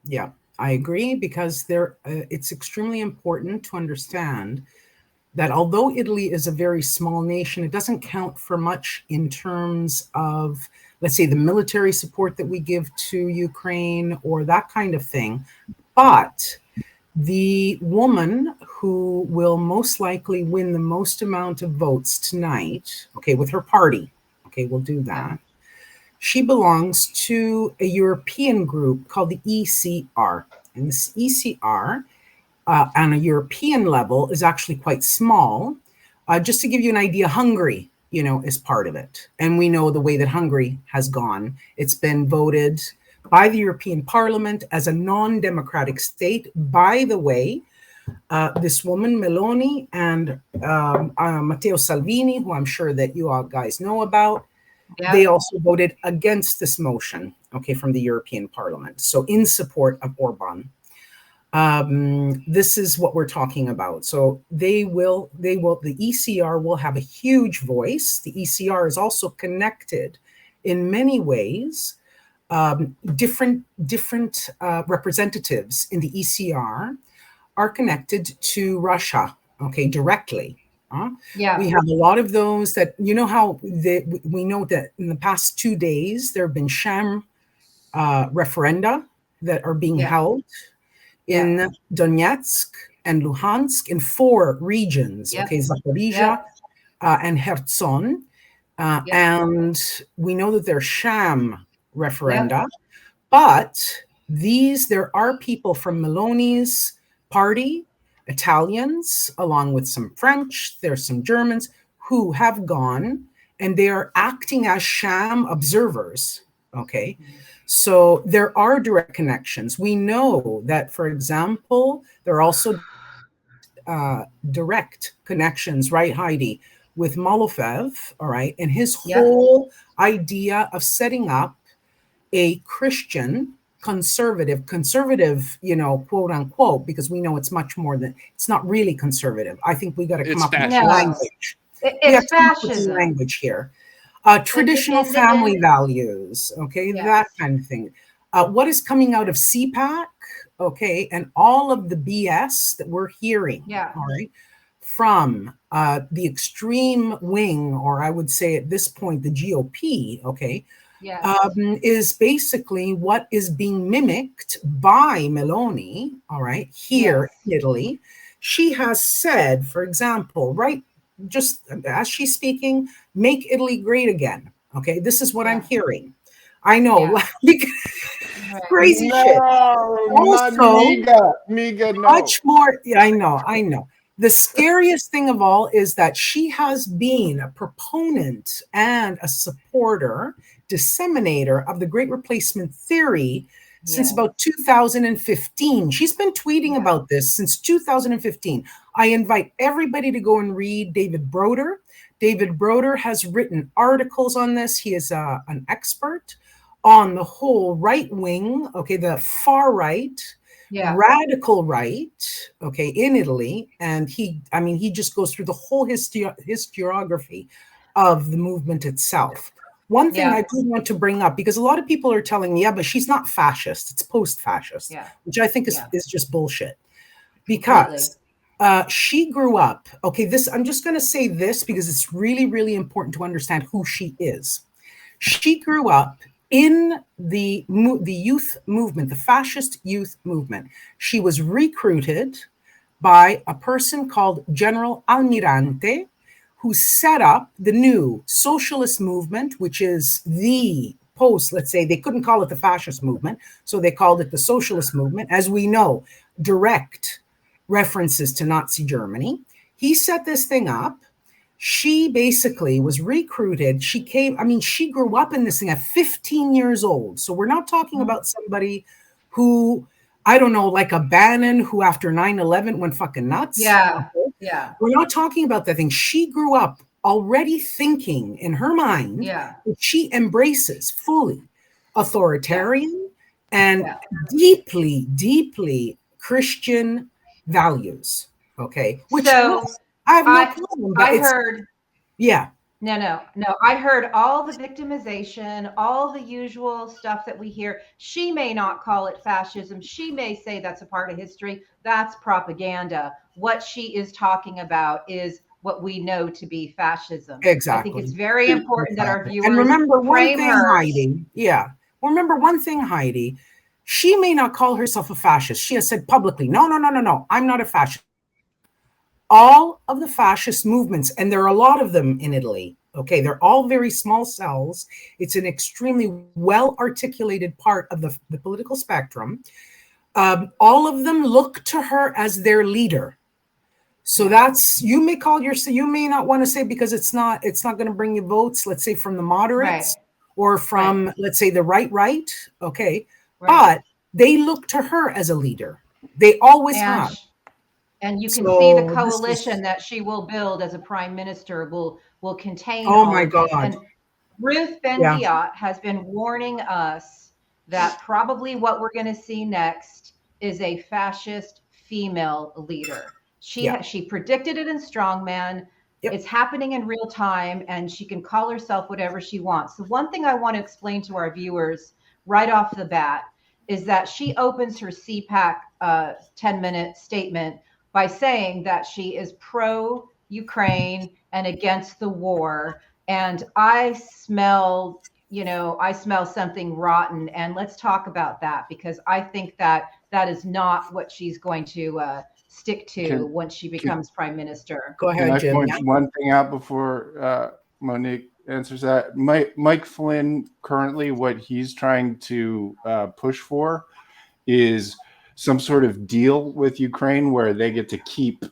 Yeah, I agree, because it's extremely important to understand that although Italy is a very small nation, it doesn't count for much in terms of, let's say, the military support that we give to Ukraine or that kind of thing. But the woman who will most likely win the most amount of votes tonight, with her party, we'll do that. She belongs to a European group called the ECR. And this ECR on a European level is actually quite small. Just to give you an idea, Hungary, is part of it. And we know the way that Hungary has gone. It's been voted by the European Parliament as a non-democratic state. By the way, this woman, Meloni, and Matteo Salvini, who I'm sure that you all guys know about, they also voted against this motion, okay, from the European Parliament. So in support of Orban. This is what we're talking about. So the ECR will have a huge voice. The ECR is also connected in many ways. Different representatives in the ECR are connected to Russia, okay, directly. We have a lot of those that, you know how we know that in the past 2 days, there have been sham referenda that are being held in Donetsk and Luhansk in 4 regions, okay, Zaporizhia and Kherson. And we know that they're sham referenda, but there are people from Meloni's party, Italians, along with some French, there's some Germans who have gone and they are acting as sham observers, okay? So there are direct connections. We know that, for example, there are also direct connections, right, Heidi, with Malofev, all right, and his whole idea of setting up a Christian conservative, you know, quote unquote, because we know it's much more than, it's not really conservative. I think we got to come up with language. It's fascism. Language here. Traditional family values, okay, that kind of thing. What is coming out of CPAC, okay, and all of the BS that we're hearing, all right, from the extreme wing, or I would say at this point, the GOP, okay, is basically what is being mimicked by Meloni, all right, here in Italy. She has said, for example, right, just as she's speaking, make Italy great again. Okay, this is what I'm hearing. I know, crazy shit. Also, Miga, no. Much more. Yeah, I know. The scariest thing of all is that she has been a proponent and a supporter, disseminator of the Great Replacement theory since about 2015. She's been tweeting about this since 2015. I invite everybody to go and read David Broder. David Broder has written articles on this. He is an expert on the whole right wing, okay, the far right, radical right, okay, in Italy. And he just goes through the whole historiography of the movement itself. One thing I do want to bring up, because a lot of people are telling me, but she's not fascist, it's post-fascist, which I think is just bullshit. Because she grew up, okay, I'm just going to say this because it's really, really important to understand who she is. She grew up in the youth movement, the fascist youth movement. She was recruited by a person called General Almirante, who set up the new socialist movement, which is the let's say, they couldn't call it the fascist movement, so they called it the socialist movement. As we know, direct references to Nazi Germany. He set this thing up. She basically was recruited. She grew up in this thing at 15 years old. So we're not talking about somebody who, I don't know, like a Bannon who after 9/11 went fucking nuts. We're not talking about that thing. She grew up already thinking in her mind that she embraces fully authoritarian and deeply, deeply Christian values. Okay. Which I have no problem. But I heard. No. I heard all the victimization, all the usual stuff that we hear. She may not call it fascism. She may say that's a part of history. That's propaganda. What she is talking about is what we know to be fascism. Exactly. I think it's very important that our viewers remember frame her. Heidi. Remember one thing, Heidi. She may not call herself a fascist. She has said publicly, no, I'm not a fascist. All of the fascist movements, and there are a lot of them in Italy, okay, they're all very small cells. It's an extremely well-articulated part of the political spectrum. All of them look to her as their leader. So that's, you may not want to say, because it's not going to bring you votes, let's say from the moderates or from, let's say, the right, okay, but they look to her as a leader. They always have. And you can see the So this coalition is, that she will build as a prime minister will contain oh all my of this. God. And Ruth Yeah. Ben-Ghiat has been warning us that probably what we're going to see next is a fascist female leader. She predicted it in Strongman. It's happening in real time, and she can call herself whatever she wants. The one thing I want to explain to our viewers right off the bat is that she opens her CPAC 10-minute statement by saying that she is pro-Ukraine and against the war. And I smell something rotten. And let's talk about that, because I think that is not what she's going to stick to once she becomes prime minister. Go ahead, Can I Jim. point Yeah. one thing out before Monique answers that? Mike Flynn, currently what he's trying to push for is some sort of deal with Ukraine where they get to keep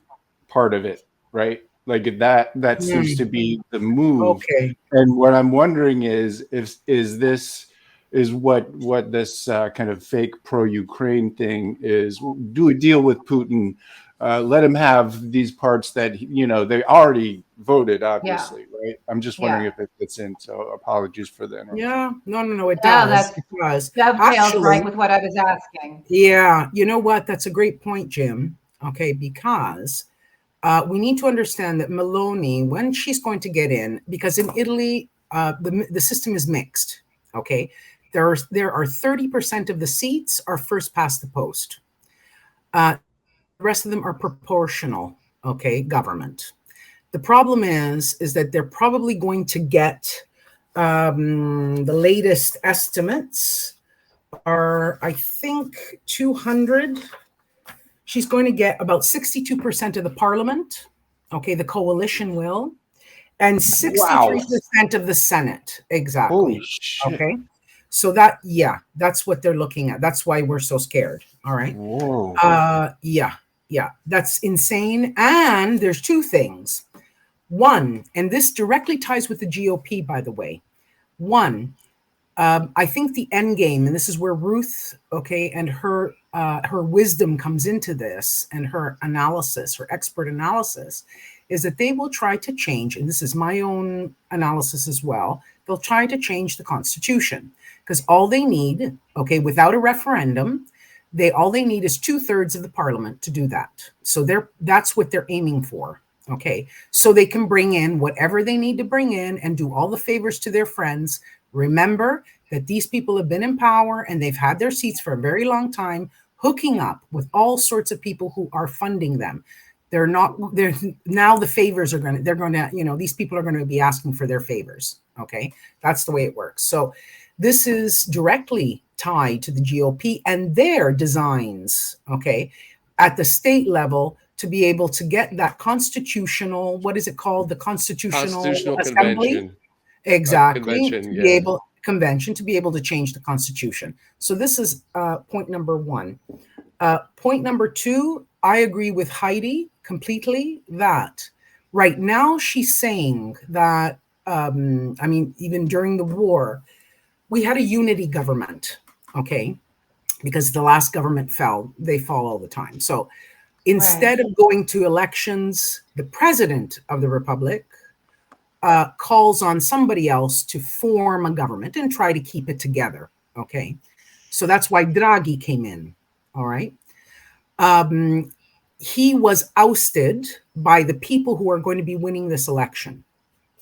part of it, right? Like that seems to be the move. Okay. And what I'm wondering is this what this kind of fake pro-Ukraine thing is. Do a deal with Putin, let him have these parts that they already voted, obviously, right? I'm just wondering if it fits in. So apologies for the interruption. Yeah, no, it Yeah, does. that It does. dovetails Actually, right with what I was asking. yeah, you know what? That's a great point, Jim. Okay, because we need to understand that Meloni, when she's going to get in, because in Italy, the system is mixed. Okay, there are 30% of the seats are first past the post. The rest of them are proportional. Okay, government. The problem is that they're probably going to get the latest estimates are, I think, 200. She's going to get about 62% of the parliament. Okay, the coalition will, and 63% of the Senate. Exactly. Holy shit. Okay. So that's what they're looking at. That's why we're so scared. All right. Whoa. Yeah, that's insane. And there's two things. One, and this directly ties with the GOP, by the way. One, I think the end game, and this is where Ruth, and her wisdom comes into this, and her analysis, her expert analysis, is that they will try to change, and this is my own analysis as well, they'll try to change the Constitution, because all they need, without a referendum, all they need is 2/3 of the parliament to do that. So that's what they're aiming for. Okay, so they can bring in whatever they need to bring in and do all the favors to their friends. Remember that these people have been in power and they've had their seats for a very long time, hooking up with all sorts of people who are funding them. Now the favors are these people are going to be asking for their favors. Okay, that's the way it works. So this is directly tied to the GOP and their designs, at the state level, to be able to get that constitutional, what is it called? The Constitutional Assembly. Convention. Exactly. Convention, to be able to change the Constitution. So this is point number one. Point number two, I agree with Heidi completely that right now she's saying that, even during the war, we had a unity government, because the last government fell. They fall all the time. So instead of going to elections, the president of the republic calls on somebody else to form a government and try to keep it together. So that's why Draghi came in. All right. He was ousted by the people who are going to be winning this election.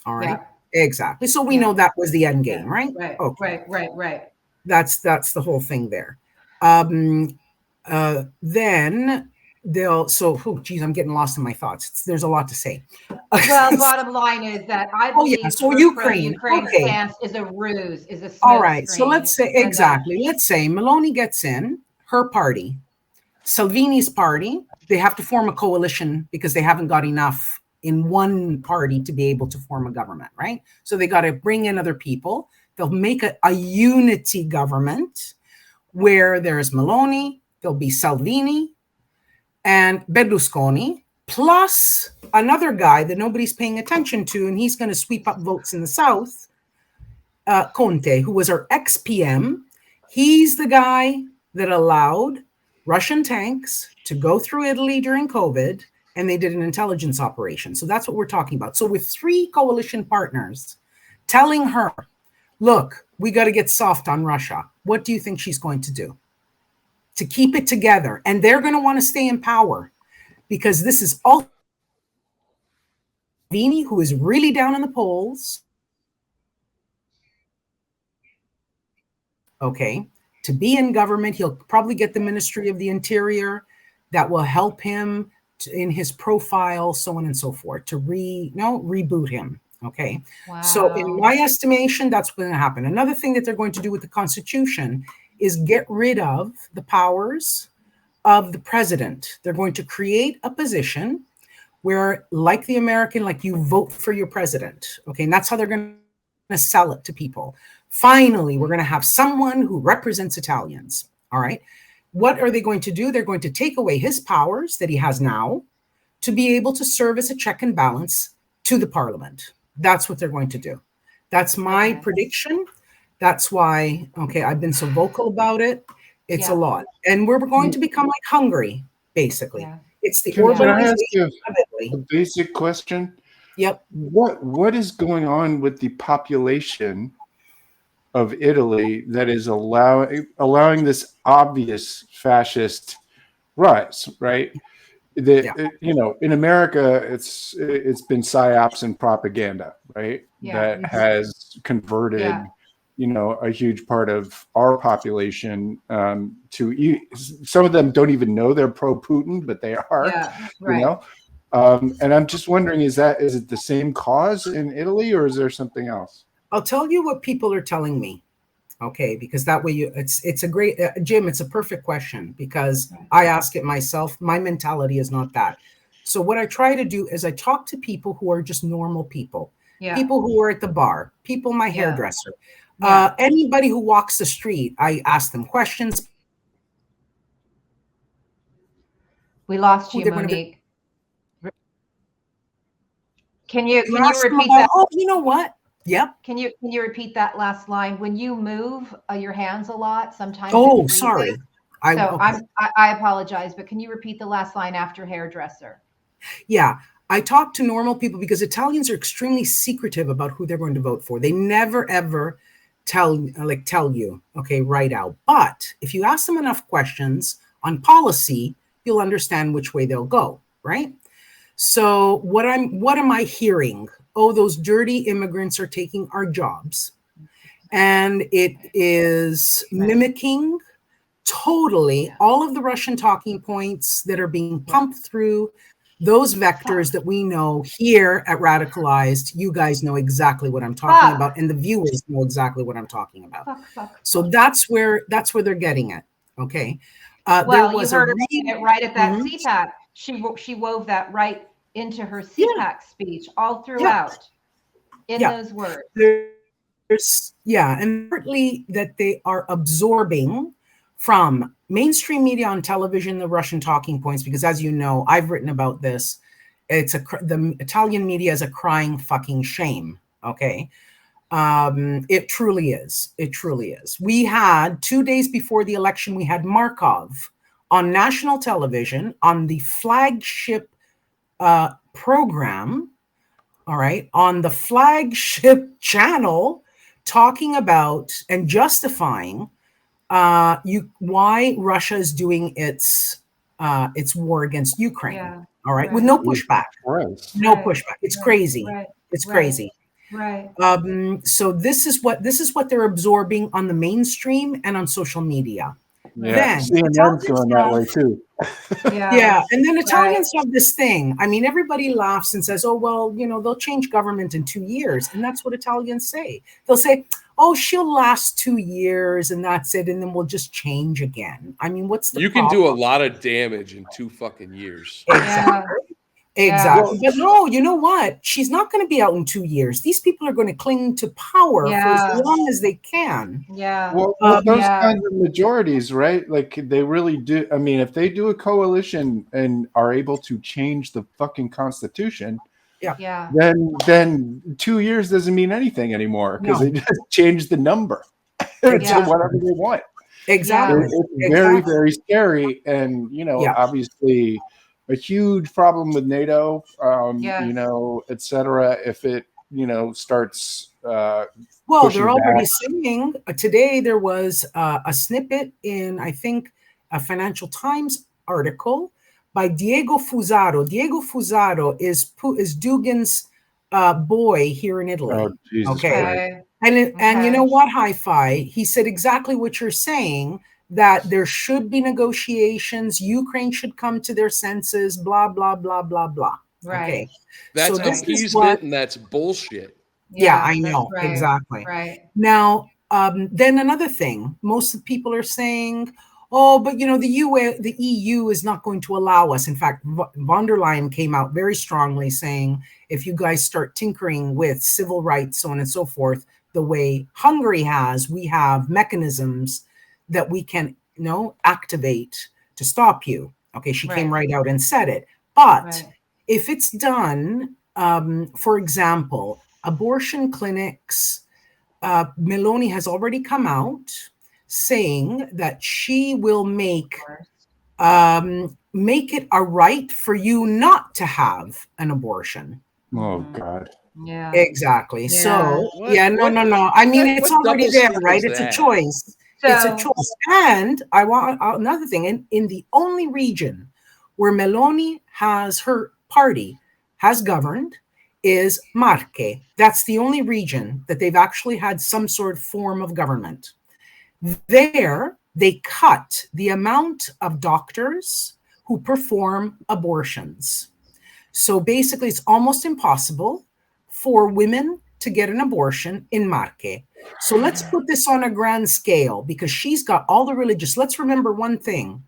All right. Yeah. Exactly. So we know that was the end game, right? Right. Okay. Right. That's the whole thing there. Then I'm getting lost in my thoughts. There's a lot to say. Well, bottom line is that I believe so Ukraine stance is a ruse, is a all right. So let's say let's say Meloni gets in, her party, Salvini's party, they have to form a coalition because they haven't got enough in one party to be able to form a government, right? So they got to bring in other people. They'll make a unity government where there's Meloni, there'll be Salvini and Berlusconi, plus another guy that nobody's paying attention to, and he's going to sweep up votes in the South, Conte, who was our ex-PM. He's the guy that allowed Russian tanks to go through Italy during COVID, and they did an intelligence operation. So that's what we're talking about. So with 3 coalition partners telling her, look, we got to get soft on Russia, what do you think she's going to do? To keep it together. And they're going to want to stay in power, because this is all Vini, who is really down in the polls, okay, to be in government. He'll probably get the Ministry of the Interior that will help him in his profile, so on and so forth, to reboot him. Okay. Wow. So in my estimation, that's what's going to happen. Another thing that they're going to do with the Constitution is get rid of the powers of the president. They're going to create a position where, like the American, like you vote for your president. Okay. And that's how they're going to sell it to people. Finally, we're going to have someone who represents Italians. All right. What are they going to do? They're going to take away his powers that he has now to be able to serve as a check and balance to the parliament. That's what they're going to do. That's my prediction. That's why, okay, I've been so vocal about it. It's a lot. And we're going to become like Hungary, basically. Yeah. It's the Can I ask urbanization you of Italy. a basic question? Yep. What is going on with the population of Italy that is allowing this obvious fascist rise, right? You know, in America, it's been psyops and propaganda, right? That has converted, you know, a huge part of our population to some of them don't even know they're pro-Putin, but they are, you know. And I'm just wondering, is it the same cause in Italy, or is there something else? I'll tell you what people are telling me. Okay, because that way it's a great, Jim, it's a perfect question, because I ask it myself. My mentality is not that. So what I try to do is I talk to people who are just normal people, people who are at the bar, people, my hairdresser, anybody who walks the street. I ask them questions. We lost you, Monique. Can you repeat that? Oh, you know what? Yep. Can you repeat that last line? When you move your hands a lot, sometimes. Oh, sorry. I apologize, but can you repeat the last line after hairdresser? Yeah, I talk to normal people because Italians are extremely secretive about who they're going to vote for. They never ever tell you, okay, right out. But if you ask them enough questions on policy, you'll understand which way they'll go, right? So what am I hearing? Oh, those dirty immigrants are taking our jobs. And it is mimicking totally all of the Russian talking points that are being pumped through those vectors that we know here at Radicalized. You guys know exactly what I'm talking about, and the viewers know exactly what I'm talking about. So that's where they're getting it. Okay. Well, you heard her it right at that CPAC. She wove that right into her CPAC speech all throughout in those words. And partly that they are absorbing from mainstream media on television, the Russian talking points, because as you know, I've written about this. The Italian media is a crying fucking shame. Okay. It truly is. It truly is. We had 2 days before the election, we had Markov on national television on the flagship program, all right, on the flagship channel, talking about and justifying why Russia is doing its war against Ukraine. All right, with no pushback. No pushback. It's crazy. It's crazy. Right. So this is what they're absorbing on the mainstream and on social media. Yeah, CNN's going that way too. And then Italians have this thing. I mean, everybody laughs and says, "Oh, well, you know, they'll change government in 2 years," and that's what Italians say. They'll say, "Oh, she'll last 2 years, and that's it, and then we'll just change again." I mean, what's the problem? Can do a lot of damage in 2 fucking years. Exactly. But no, you know what? She's not going to be out in 2 years. These people are going to cling to power for as long as they can. Well, those kinds of majorities, right? Like they really do. I mean, if they do a coalition and are able to change the fucking Constitution, then 2 years doesn't mean anything anymore because they just change the number to whatever they want. Exactly. It's very, very scary. And, obviously a huge problem with NATO, et cetera, if it, starts well, they're already back. saying today there was a snippet in, I think, a Financial Times article by Diego Fusaro. Diego Fusaro is Dugin's boy here in Italy. Oh, Jesus Christ. And you know what, Hi-Fi? He said exactly what you're saying, that there should be negotiations. Ukraine should come to their senses, blah, blah, blah, blah, blah. Right. Okay. That's so this appeasement is what, and that's bullshit. yeah, I know. Right. Exactly. Right. Now, then another thing, most of the people are saying, oh, but the EU is not going to allow us. In fact, von der Leyen came out very strongly saying, if you guys start tinkering with civil rights, so on and so forth, the way Hungary has, we have mechanisms that we can, activate to stop you. Okay, she came right out and said it. But if it's done, for example, abortion clinics, Meloni has already come out saying that she will make it a right for you not to have an abortion. Oh God. Yeah. Exactly. Yeah. So no. I mean, it's already there, right? It's a choice. It's a choice. And I want another thing. In the only region where Meloni has her party has governed is Marche. That's the only region that they've actually had some sort of form of government. There, they cut the amount of doctors who perform abortions. So basically, it's almost impossible for women to get an abortion in Marche. So let's put this on a grand scale, because she's got all the religious. Let's remember one thing.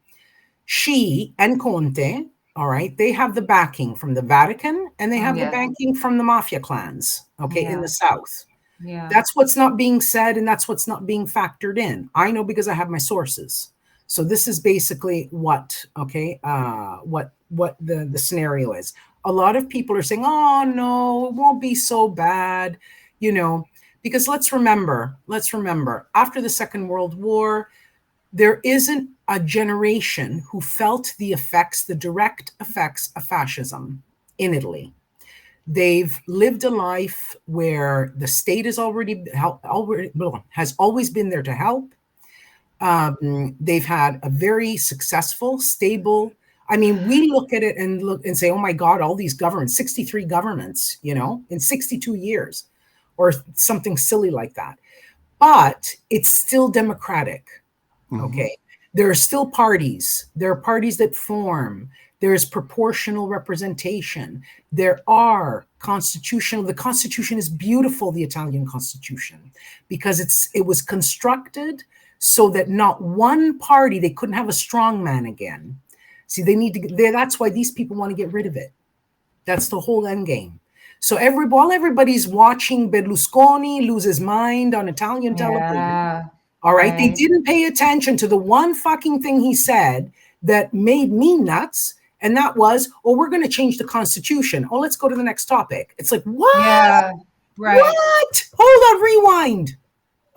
She and Conte, all right, they have the backing from the Vatican, and they have the backing from the mafia clans, in the South. Yeah. That's what's not being said, and that's what's not being factored in. I know because I have my sources. So this is basically what the scenario is. A lot of people are saying, oh, no, it won't be so bad, because let's remember, after the Second World War, there isn't a generation who felt the direct effects of fascism in Italy. They've lived a life where the state has has always been there to help. They've had a very successful, stable. I mean, we look at it and say, oh my God, all these governments, 63 governments, in 62 years, or something silly like that. But it's still democratic. Mm-hmm. Okay. There are still parties. There are parties that form. There's proportional representation. There are constitutional. The Constitution is beautiful, the Italian Constitution, because it was constructed so that not one party, they couldn't have a strong man again. See, that's why these people want to get rid of it. That's the whole end game. So while everybody's watching Berlusconi lose his mind on Italian television, all right, they didn't pay attention to the one fucking thing he said that made me nuts. And that was, we're going to change the Constitution. Oh, let's go to the next topic. It's like, what? Yeah, right. What? Hold on, rewind.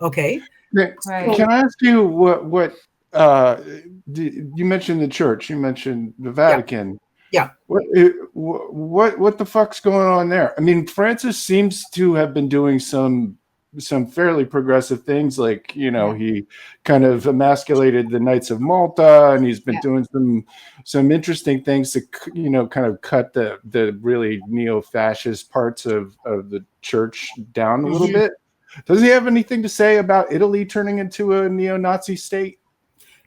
Okay. Right. Can I ask you what you mentioned the church, you mentioned the Vatican. Yeah. What the fuck's going on there? I mean, Francis seems to have been doing some fairly progressive things, like, he kind of emasculated the Knights of Malta, and he's been doing some interesting things to, kind of cut the really neo-fascist parts of the church down a little bit. Does he have anything to say about Italy turning into a neo-Nazi state?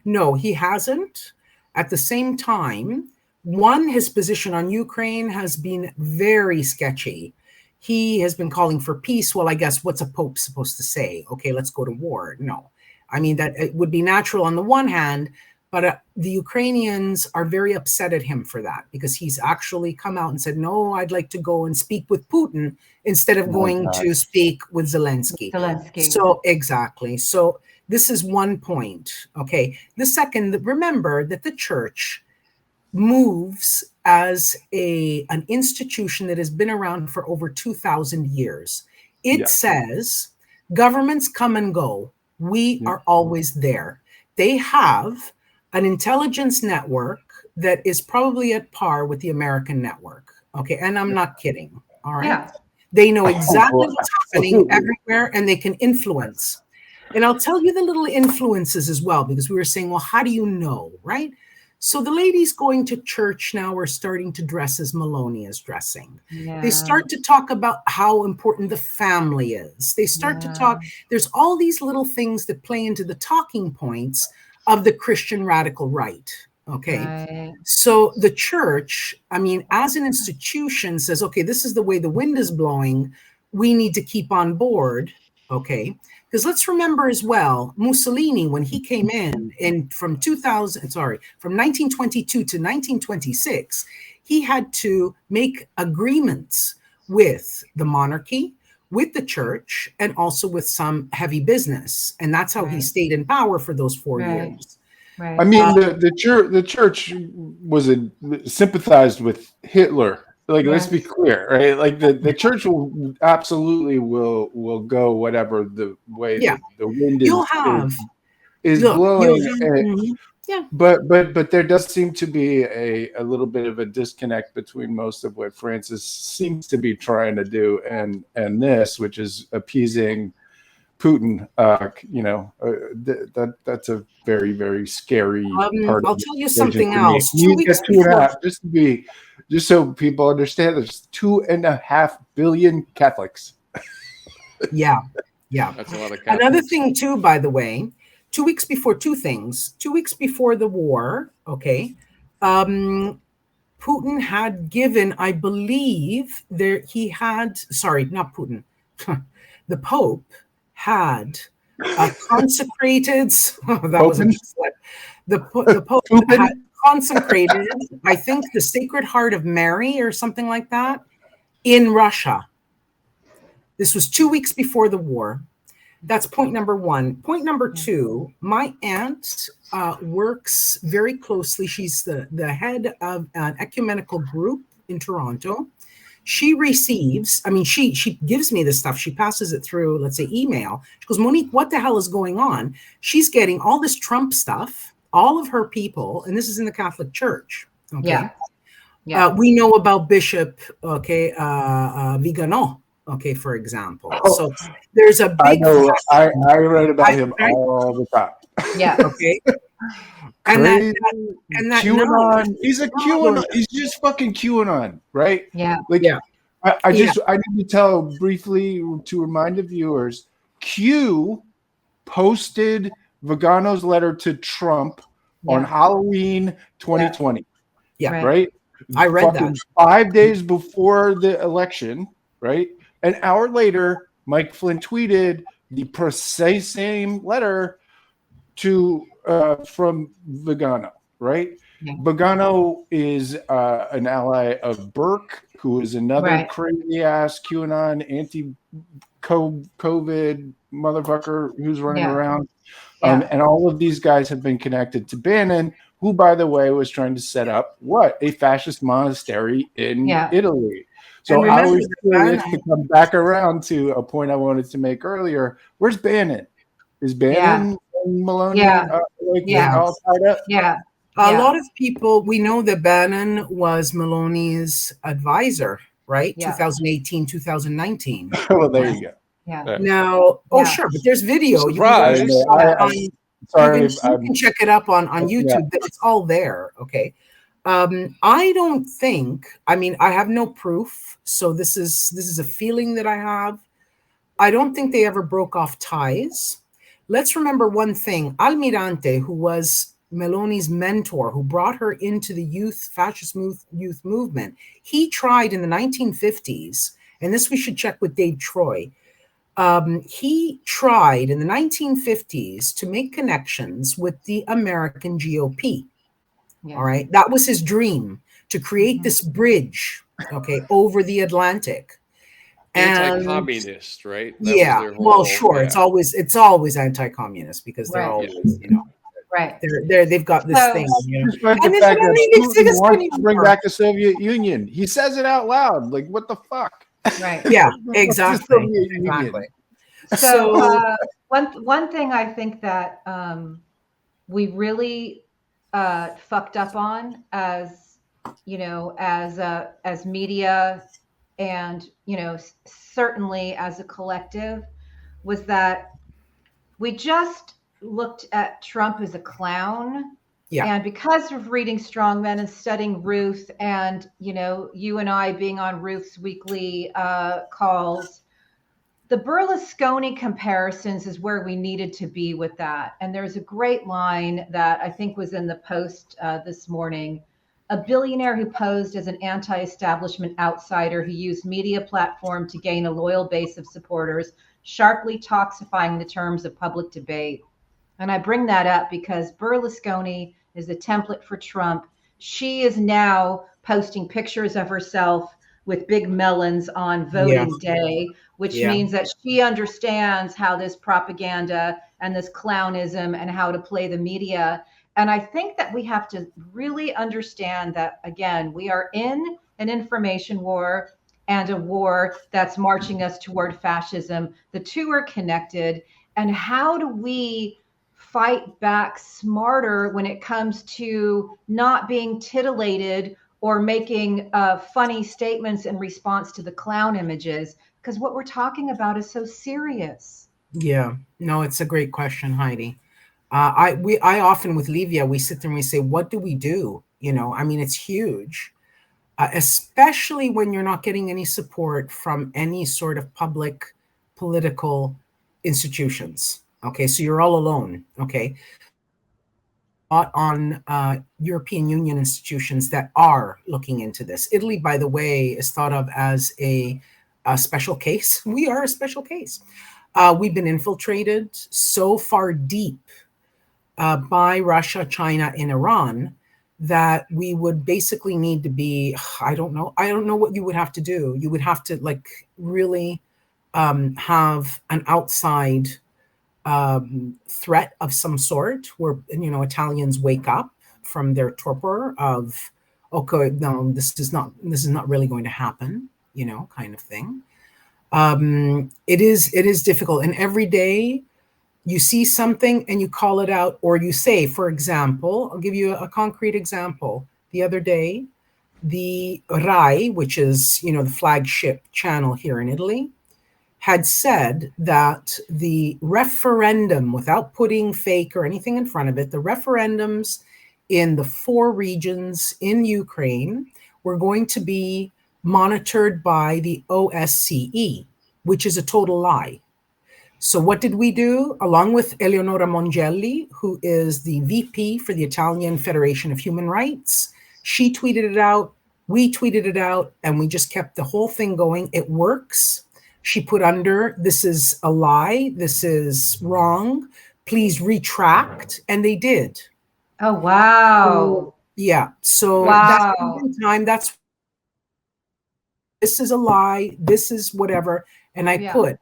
No, he hasn't. At the same time, his position on Ukraine has been very sketchy. He has been calling for peace. Well, I guess what's a pope supposed to say? Okay, let's go to war. No. I mean, that it would be natural on the one hand, but the Ukrainians are very upset at him for that, because he's actually come out and said, no, I'd like to go and speak with Putin instead of going to speak with Zelensky. So exactly. So this is one point. Okay. The second, remember that the church moves as an institution that has been around for over 2,000 years. It says governments come and go. We are always there. they have an intelligence network that is probably at par with the American network. Okay, and I'm not kidding. All right. Yeah. They know exactly what's happening everywhere, and they can influence. And I'll tell you the little influences as well, because we were saying, well, how do you know, right? So the ladies going to church now are starting to dress as Meloni is dressing. Yeah. They start to talk about how important the family is. They start to talk. There's all these little things that play into the talking points of the Christian radical right. Okay. Right. So the church, I mean, as an institution says, okay, this is the way the wind is blowing. We need to keep on board. Okay. Because let's remember as well, Mussolini, when he came in from 1922 to 1926, he had to make agreements with the monarchy, with the church, and also with some heavy business. And that's how he stayed in power for those 4 years. Right. I mean, the church was sympathized with Hitler. Like, let's be clear, right? Like the church will absolutely will go whatever the way the wind is blowing. Yeah. But there does seem to be a little bit of a disconnect between most of what Francis seems to be trying to do and this, which is appeasing Putin. That's a very, very scary part. I'll tell you something else. Just so people understand, there's 2.5 billion Catholics. Yeah. That's a lot of Catholics. Another thing too, by the way, 2 weeks before the war, okay, Putin had given, I believe, the Pope had consecrated. That was a slip. The Pope had consecrated, I think, the Sacred Heart of Mary or something like that in Russia. This was 2 weeks before the war. That's point number one. Point number two, my aunt works very closely. She's the head of an ecumenical group in Toronto. She receives, she gives me this stuff. She passes it through, let's say, email. She goes, Monique, what the hell is going on? She's getting all this Trump stuff, all of her people, and this is in the Catholic Church. Okay. Yeah. We know about Bishop, Vigano, for example. So there's a big. I read about him all the time. Yeah. Okay. And that QAnon, he's a QAnon. He's just fucking QAnon, right? Yeah. I need to tell briefly to remind the viewers. Q posted Vigano's letter to Trump on Halloween 2020. Yeah. Right. I read that 5 days before the election. Right. An hour later, Mike Flynn tweeted the precise same letter to from Vigano, right? Yeah. Vigano is an ally of Burke, who is another crazy ass QAnon anti-COVID motherfucker who's running around. And all of these guys have been connected to Bannon, who, by the way, was trying to set up a fascist monastery in Italy. So I was curious to come back around to a point I wanted to make earlier. Where's Bannon? Is Bannon and Meloni all tied up? Yeah. A lot of people, we know that Bannon was Meloni's advisor, right? 2018, 2019. Well, there you go. Yeah. Now, sure, but there's video. Surprise. You can check it up on YouTube. It's all there. Okay. I don't think, I have no proof. So this is a feeling that I have. I don't think they ever broke off ties. Let's remember one thing. Almirante, who was Meloni's mentor, who brought her into the fascist youth movement, he tried in the 1950s, and this we should check with Dave Troy. He tried in the 1950s to make connections with the American GOP. Yeah. All right. That was his dream, to create this bridge, over the Atlantic. Anti-communist, right? Sure. It's always anti-communist because they're always, they've got this thing. Despite the fact that Putin wants to bring back the Soviet Union. He says it out loud. Like, what the fuck? Right. Yeah, exactly. So one thing I think that we really fucked up on as, as media and, certainly as a collective, was that we just looked at Trump as a clown. Yeah. And because of reading Strongmen and studying Ruth and, you and I being on Ruth's weekly calls, the Berlusconi comparisons is where we needed to be with that. And there's a great line that I think was in the Post this morning. A billionaire who posed as an anti-establishment outsider who used media platform to gain a loyal base of supporters, sharply toxifying the terms of public debate. And I bring that up because Berlusconi is a template for Trump. She is now posting pictures of herself with big melons on voting day, which means that she understands how this propaganda and this clownism and how to play the media. And I think that we have to really understand that, again, we are in an information war and a war that's marching us toward fascism. The two are connected. And how do we fight back smarter when it comes to not being titillated or making funny statements in response to the clown images? Because what we're talking about is so serious. Yeah, no, it's a great question, Heidi. I often with Livia, we sit there and we say, what do we do? I mean, it's huge, especially when you're not getting any support from any sort of public political institutions. Okay, so you're all alone. Okay, on European Union institutions that are looking into this. Italy, by the way, is thought of as a special case. We are a special case. We've been infiltrated so far deep by Russia, China, and Iran that we would basically need to be, I don't know what you would have to do. You would have to really have an outside threat of some sort where, Italians wake up from their torpor of, okay, no, this is not really going to happen, kind of thing. It is difficult. And every day you see something and you call it out, or you say, for example, I'll give you a concrete example. The other day, the RAI, which is, the flagship channel here in Italy, had said that the referendum, without putting fake or anything in front of it, the referendums in the 4 regions in Ukraine were going to be monitored by the OSCE, which is a total lie. So what did we do? Along with Eleonora Mongelli, who is the VP for the Italian Federation of Human Rights, she tweeted it out, we tweeted it out, and we just kept the whole thing going. It works. She put under, this is a lie, this is wrong, please retract, and they did. Oh, wow. So wow. That's this is a lie, this is whatever, and I put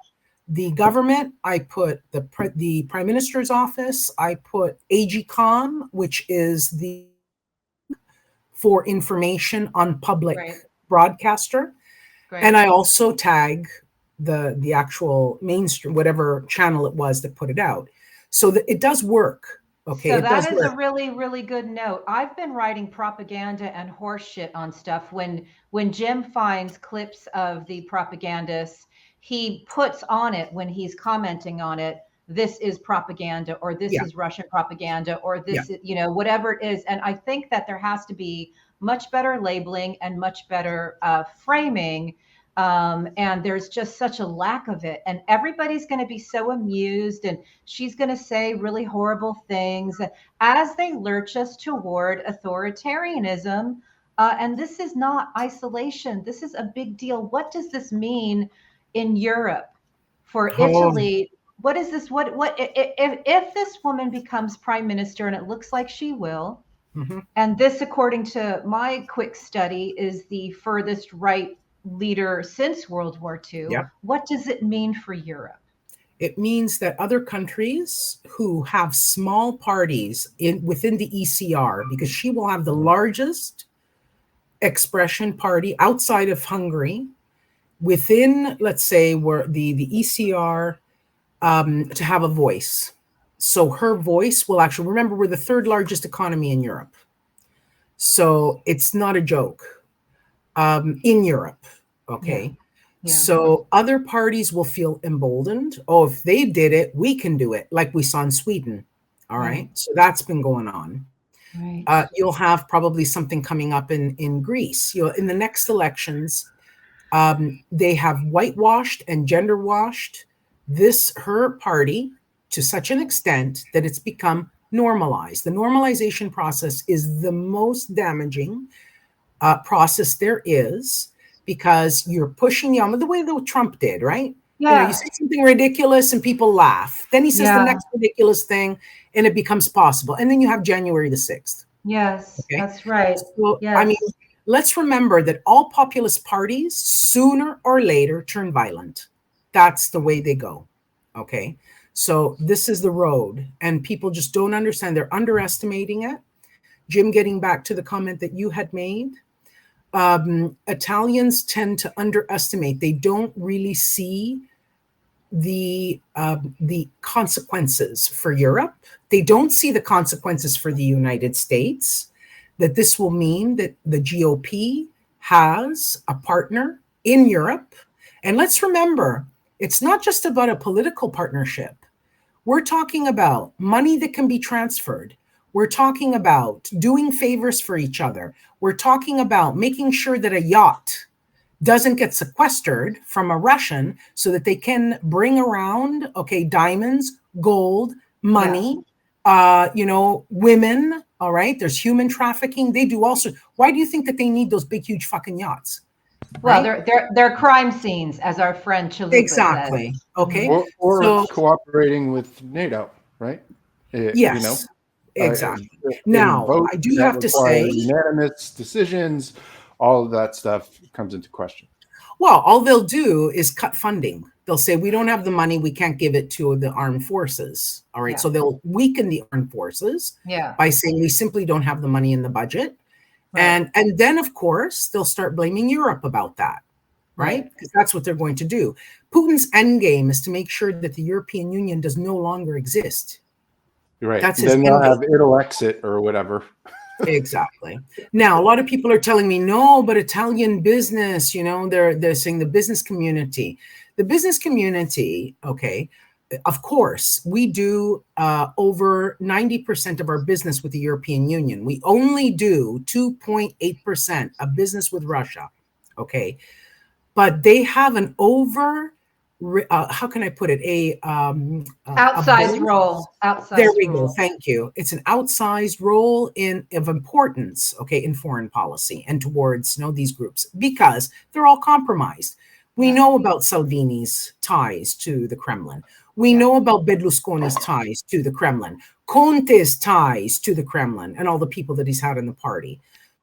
the government, I put the Prime Minister's office, I put AGCOM, which is the for information on public broadcaster, and I also tag the actual mainstream, whatever channel it was that put it out. So that it does work. Okay. So that is a really, really good note. I've been writing propaganda and horse shit on stuff. When Jim finds clips of the propagandists, he puts on it when he's commenting on it, this is propaganda, or this is Russian propaganda, or this is, whatever it is. And I think that there has to be much better labeling and much better framing. And there's just such a lack of it. And everybody's going to be so amused, and she's going to say really horrible things as they lurch us toward authoritarianism. And this is not isolation. This is a big deal. What does this mean in Europe for Italy? What is this? What if this woman becomes prime minister, and it looks like she will, and this, according to my quick study, is the furthest right leader since World War II. What does it mean for Europe? It means that other countries who have small parties within the ECR, because she will have the largest expression party outside of Hungary, within, let's say, where the ECR, to have a voice. So her voice will actually, remember, we're the third largest economy in Europe. So it's not a joke in Europe. Okay. Yeah. So other parties will feel emboldened. Oh, if they did it, we can do it, like we saw in Sweden. All right. So that's been going on. Right. You'll have probably something coming up in Greece. In the next elections, they have whitewashed and gender washed her party to such an extent that it's become normalized. The normalization process is the most damaging process there is, because you're pushing the way that Trump did, right? Yeah. You say something ridiculous and people laugh. Then he says the next ridiculous thing and it becomes possible. And then you have January the 6th. Yes, that's right. So, I mean, let's remember that all populist parties sooner or later turn violent. That's the way they go. Okay. So this is the road, and people just don't understand. They're underestimating it. Jim, getting back to the comment that you had made, Italians tend to underestimate. They don't really see the consequences for Europe. They don't see the consequences for the United States, that this will mean that the GOP has a partner in Europe. And let's remember, it's not just about a political partnership. We're talking about money that can be transferred. We're talking about doing favors for each other. We're talking about making sure that a yacht doesn't get sequestered from a Russian so that they can bring around, diamonds, gold, money, women. All right. There's human trafficking. They do also. Why do you think that they need those big, huge fucking yachts? Well, they're crime scenes, as our friend Chalupa exactly. says. Okay. Or cooperating with NATO, right? Yes. Exactly. Now, I do have to say, unanimous decisions, all of that stuff comes into question. Well, all they'll do is cut funding. They'll say, we don't have the money, we can't give it to the armed forces. All right. So they'll weaken the armed forces by saying we simply don't have the money in the budget. Right. And then, of course, they'll start blaming Europe about that, right? Because that's what they're going to do. Putin's end game is to make sure that the European Union does no longer exist. Right. That's then they'll have it'll exit or whatever. Exactly. Now, a lot of people are telling me, no, but Italian business, they're saying the business community. The business community, of course, we do over 90% of our business with the European Union. We only do 2.8% of business with Russia. Okay. But they have an how can I put it? Outsized role. There we go. Thank you. It's an outsized role of importance, in foreign policy and towards these groups, because they're all compromised. We know about Salvini's ties to the Kremlin. We know about Berlusconi's ties to the Kremlin, Conte's ties to the Kremlin, and all the people that he's had in the party.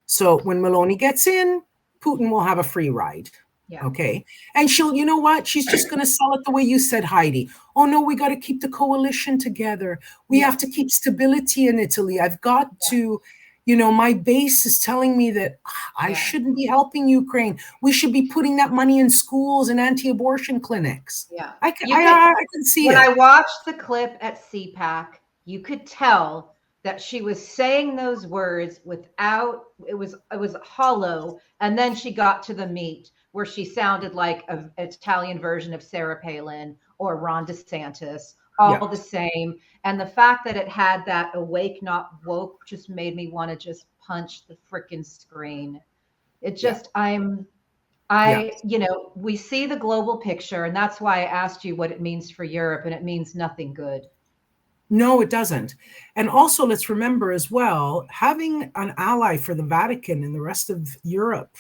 So when Meloni gets in, Putin will have a free ride. Yeah. Okay. And she'll, you know what? She's just going to sell it the way you said, Heidi. Oh, no, we got to keep the coalition together. We have to keep stability in Italy. I've got to, my base is telling me that I shouldn't be helping Ukraine. We should be putting that money in schools and anti-abortion clinics. Yeah. I can see when it. I watched the clip at CPAC, you could tell that she was saying those words without, it was hollow. And then she got to the meat, where she sounded like an Italian version of Sarah Palin or Ron DeSantis, all the same. And the fact that it had that awake, not woke, just made me want to just punch the freaking screen. It just, we see the global picture, and that's why I asked you what it means for Europe, and it means nothing good. No, it doesn't. And also, let's remember as well, having an ally for the Vatican and the rest of Europe,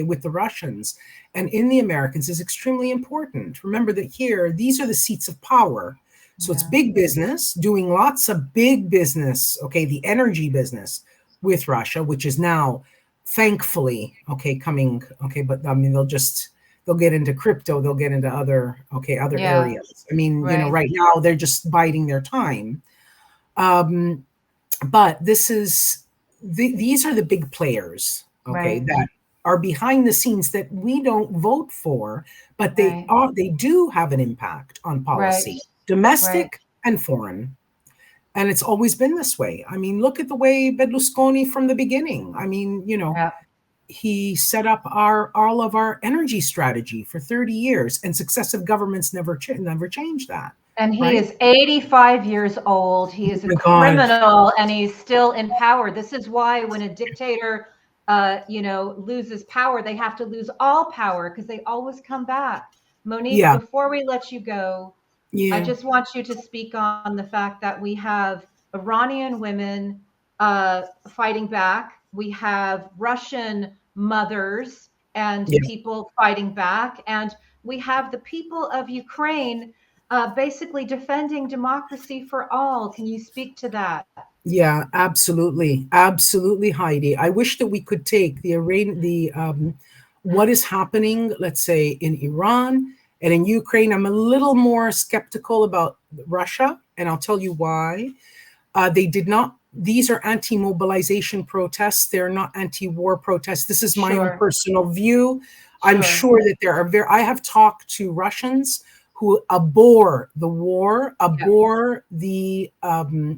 with the Russians and in the Americans is extremely important. Remember that here, these are the seats of power. So it's big business doing lots of big business, the energy business with Russia, which is now thankfully, coming, but I mean, they'll get into crypto, they'll get into other areas. I mean, right now they're just biding their time. But these are the big players, that are behind the scenes that we don't vote for, but they do have an impact on policy, domestic and foreign. And it's always been this way. I mean, look at the way Berlusconi from the beginning. I mean, he set up all of our energy strategy for 30 years, and successive governments never changed that. And he is 85 years old. He is a criminal, and he's still in power. This is why when a dictator, loses power, they have to lose all power, because they always come back. Monique, before we let you go, I just want you to speak on the fact that we have Iranian women fighting back. We have Russian mothers and people fighting back. And we have the people of Ukraine basically defending democracy for all. Can you speak to that? Yeah, absolutely. Absolutely, Heidi. I wish that we could take what is happening, let's say, in Iran and in Ukraine. I'm a little more skeptical about Russia, and I'll tell you why. These are anti-mobilization protests. They're not anti-war protests. This is my own personal view. I'm sure that I have talked to Russians who abhor the war, abhor the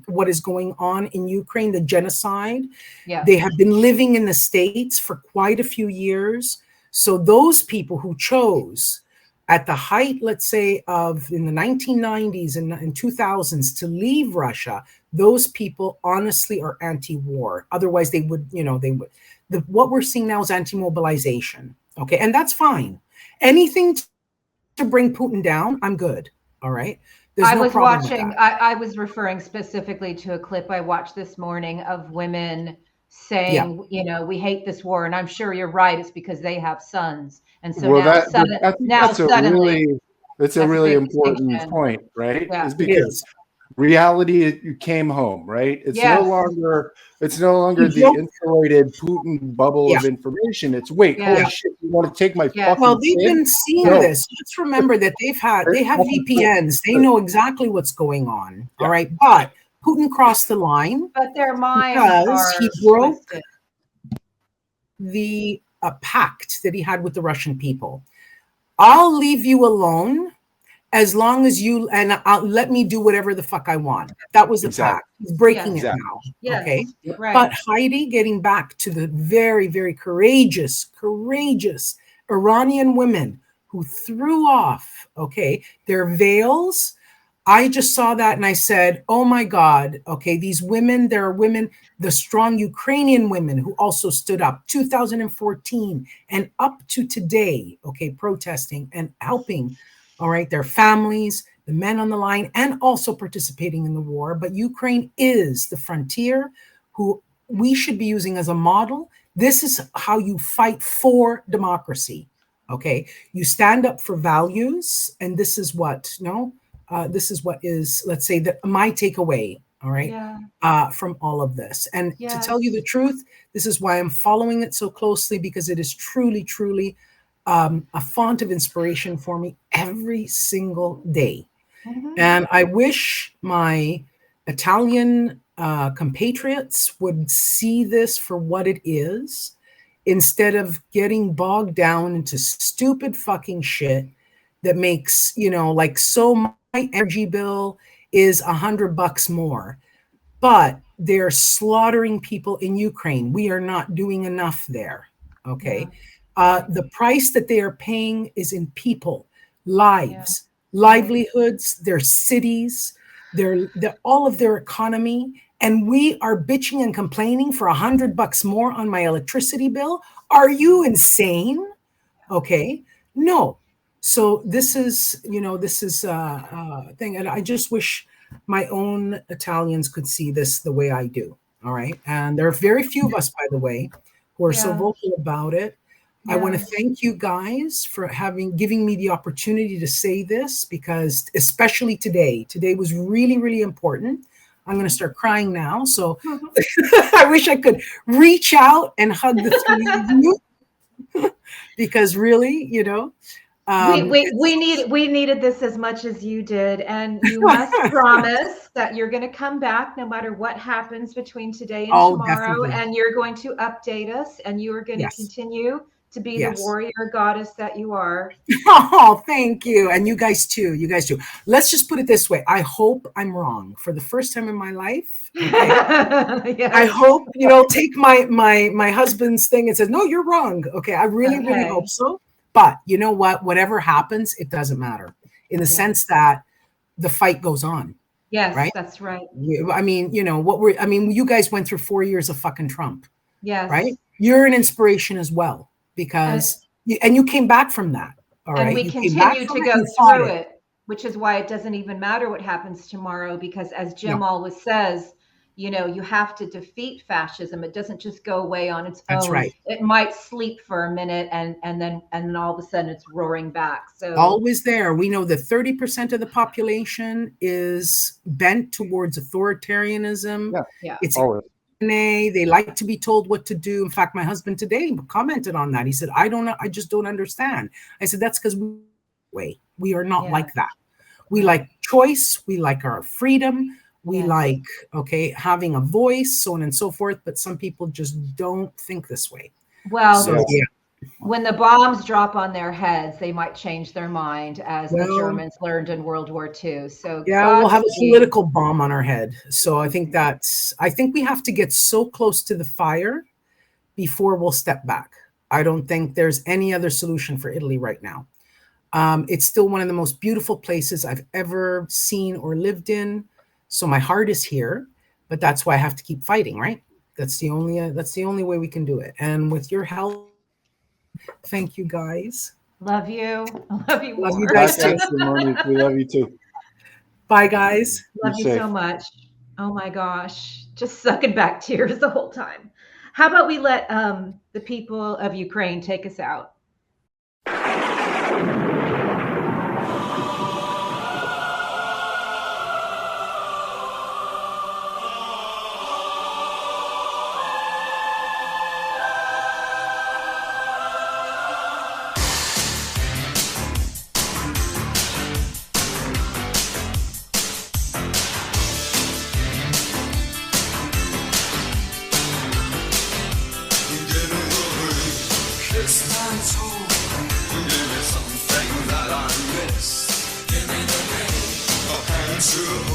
what is going on in Ukraine, the genocide. They have been living in the States for quite a few years. So those people who chose at the height, let's say, of in the 1990s and 2000s to leave Russia, those people honestly are anti-war. Otherwise, they would. What we're seeing now is anti-mobilization. Okay, and that's fine. Anything to bring Putin down, I'm good. All right. There's no problem with that. I was referring specifically to a clip I watched this morning of women saying, we hate this war. And I'm sure you're right. It's because they have sons. And so that's a really important point, right? It's because reality came home, right? It's no longer the insulated Putin bubble of information. It's holy shit, you want to take my fucking Well, they've been seeing this. Let's remember that they have VPNs. They know exactly what's going on. All right. But Putin crossed the line. But their minds because he broke the pact that he had with the Russian people. I'll leave you alone as long as you let me do whatever the fuck I want. That was the pact. He's breaking it now. Yes. Okay. Right. But Heidi, getting back to the very, very courageous Iranian women who threw off, their veils. I just saw that and I said, oh my God, these women, there are women, the strong Ukrainian women who also stood up 2014 and up to today, protesting and helping, their families, the men on the line, and also participating in the war. But Ukraine is the frontier who we should be using as a model. This is how you fight for democracy. You stand up for values, and this is what, let's say, that my takeaway, from all of this. And to tell you the truth, this is why I'm following it so closely, because it is truly, truly a font of inspiration for me every single day. And I wish my Italian compatriots would see this for what it is, instead of getting bogged down into stupid fucking shit that makes, so my energy bill is $100 more, but they're slaughtering people in Ukraine. We are not doing enough there. The price that they are paying is in people, lives, livelihoods, their cities, their all of their economy. And we are bitching and complaining for $100 more on my electricity bill. Are you insane? No. So this is a thing. And I just wish my own Italians could see this the way I do. All right. And there are very few of us, by the way, who are so vocal about it. I want to thank you guys for giving me the opportunity to say this, because especially today was really, really important. I'm going to start crying now. So I wish I could reach out and hug the three of you, because really, we needed this as much as you did, and you must promise that you're going to come back no matter what happens between today and tomorrow, definitely. and you're going to update us, and you are going to continue to be Yes. the warrior goddess that you are. Oh, thank you. And you guys too. You guys too. Let's just put it this way. I hope I'm wrong for the first time in my life. Okay? Yes. I hope, take my husband's thing and says, no, you're wrong. Okay. I really, really Okay. hope so. But you know what? Whatever happens, it doesn't matter in the sense that the fight goes on. Yes, right? that's right. I mean, you guys went through 4 years of fucking Trump. Yes. Right? You're an inspiration as well because you came back from that. All right. And we You came back continue from to it, go you fought through it, which is why it doesn't even matter what happens tomorrow, because as Jim always says, you have to defeat fascism. It doesn't just go away on its own. That's right. It might sleep for a minute and then all of a sudden it's roaring back. So always there. We know that 30% of the population is bent towards authoritarianism. Yeah. It's always. They like to be told what to do. In fact, my husband today commented on that. He said, I just don't understand. I said, that's because we are not like that. We like choice. We like our freedom. We like, having a voice, so on and so forth. But some people just don't think this way. Well, when the bombs drop on their heads, they might change their mind, as the Germans learned in World War II. So we'll have a political bomb on our head. So I think we have to get so close to the fire before we'll step back. I don't think there's any other solution for Italy right now. It's still one of the most beautiful places I've ever seen or lived in. So my heart is here, but that's why I have to keep fighting, right? That's the only way we can do it. And with your help, thank you guys. Love you. Love you. Love more. you guys too. Monique, we love you too. Bye, guys. Love you so much. Oh my gosh, just sucking back tears the whole time. How about we let the people of Ukraine take us out? Give me the ring, a hand to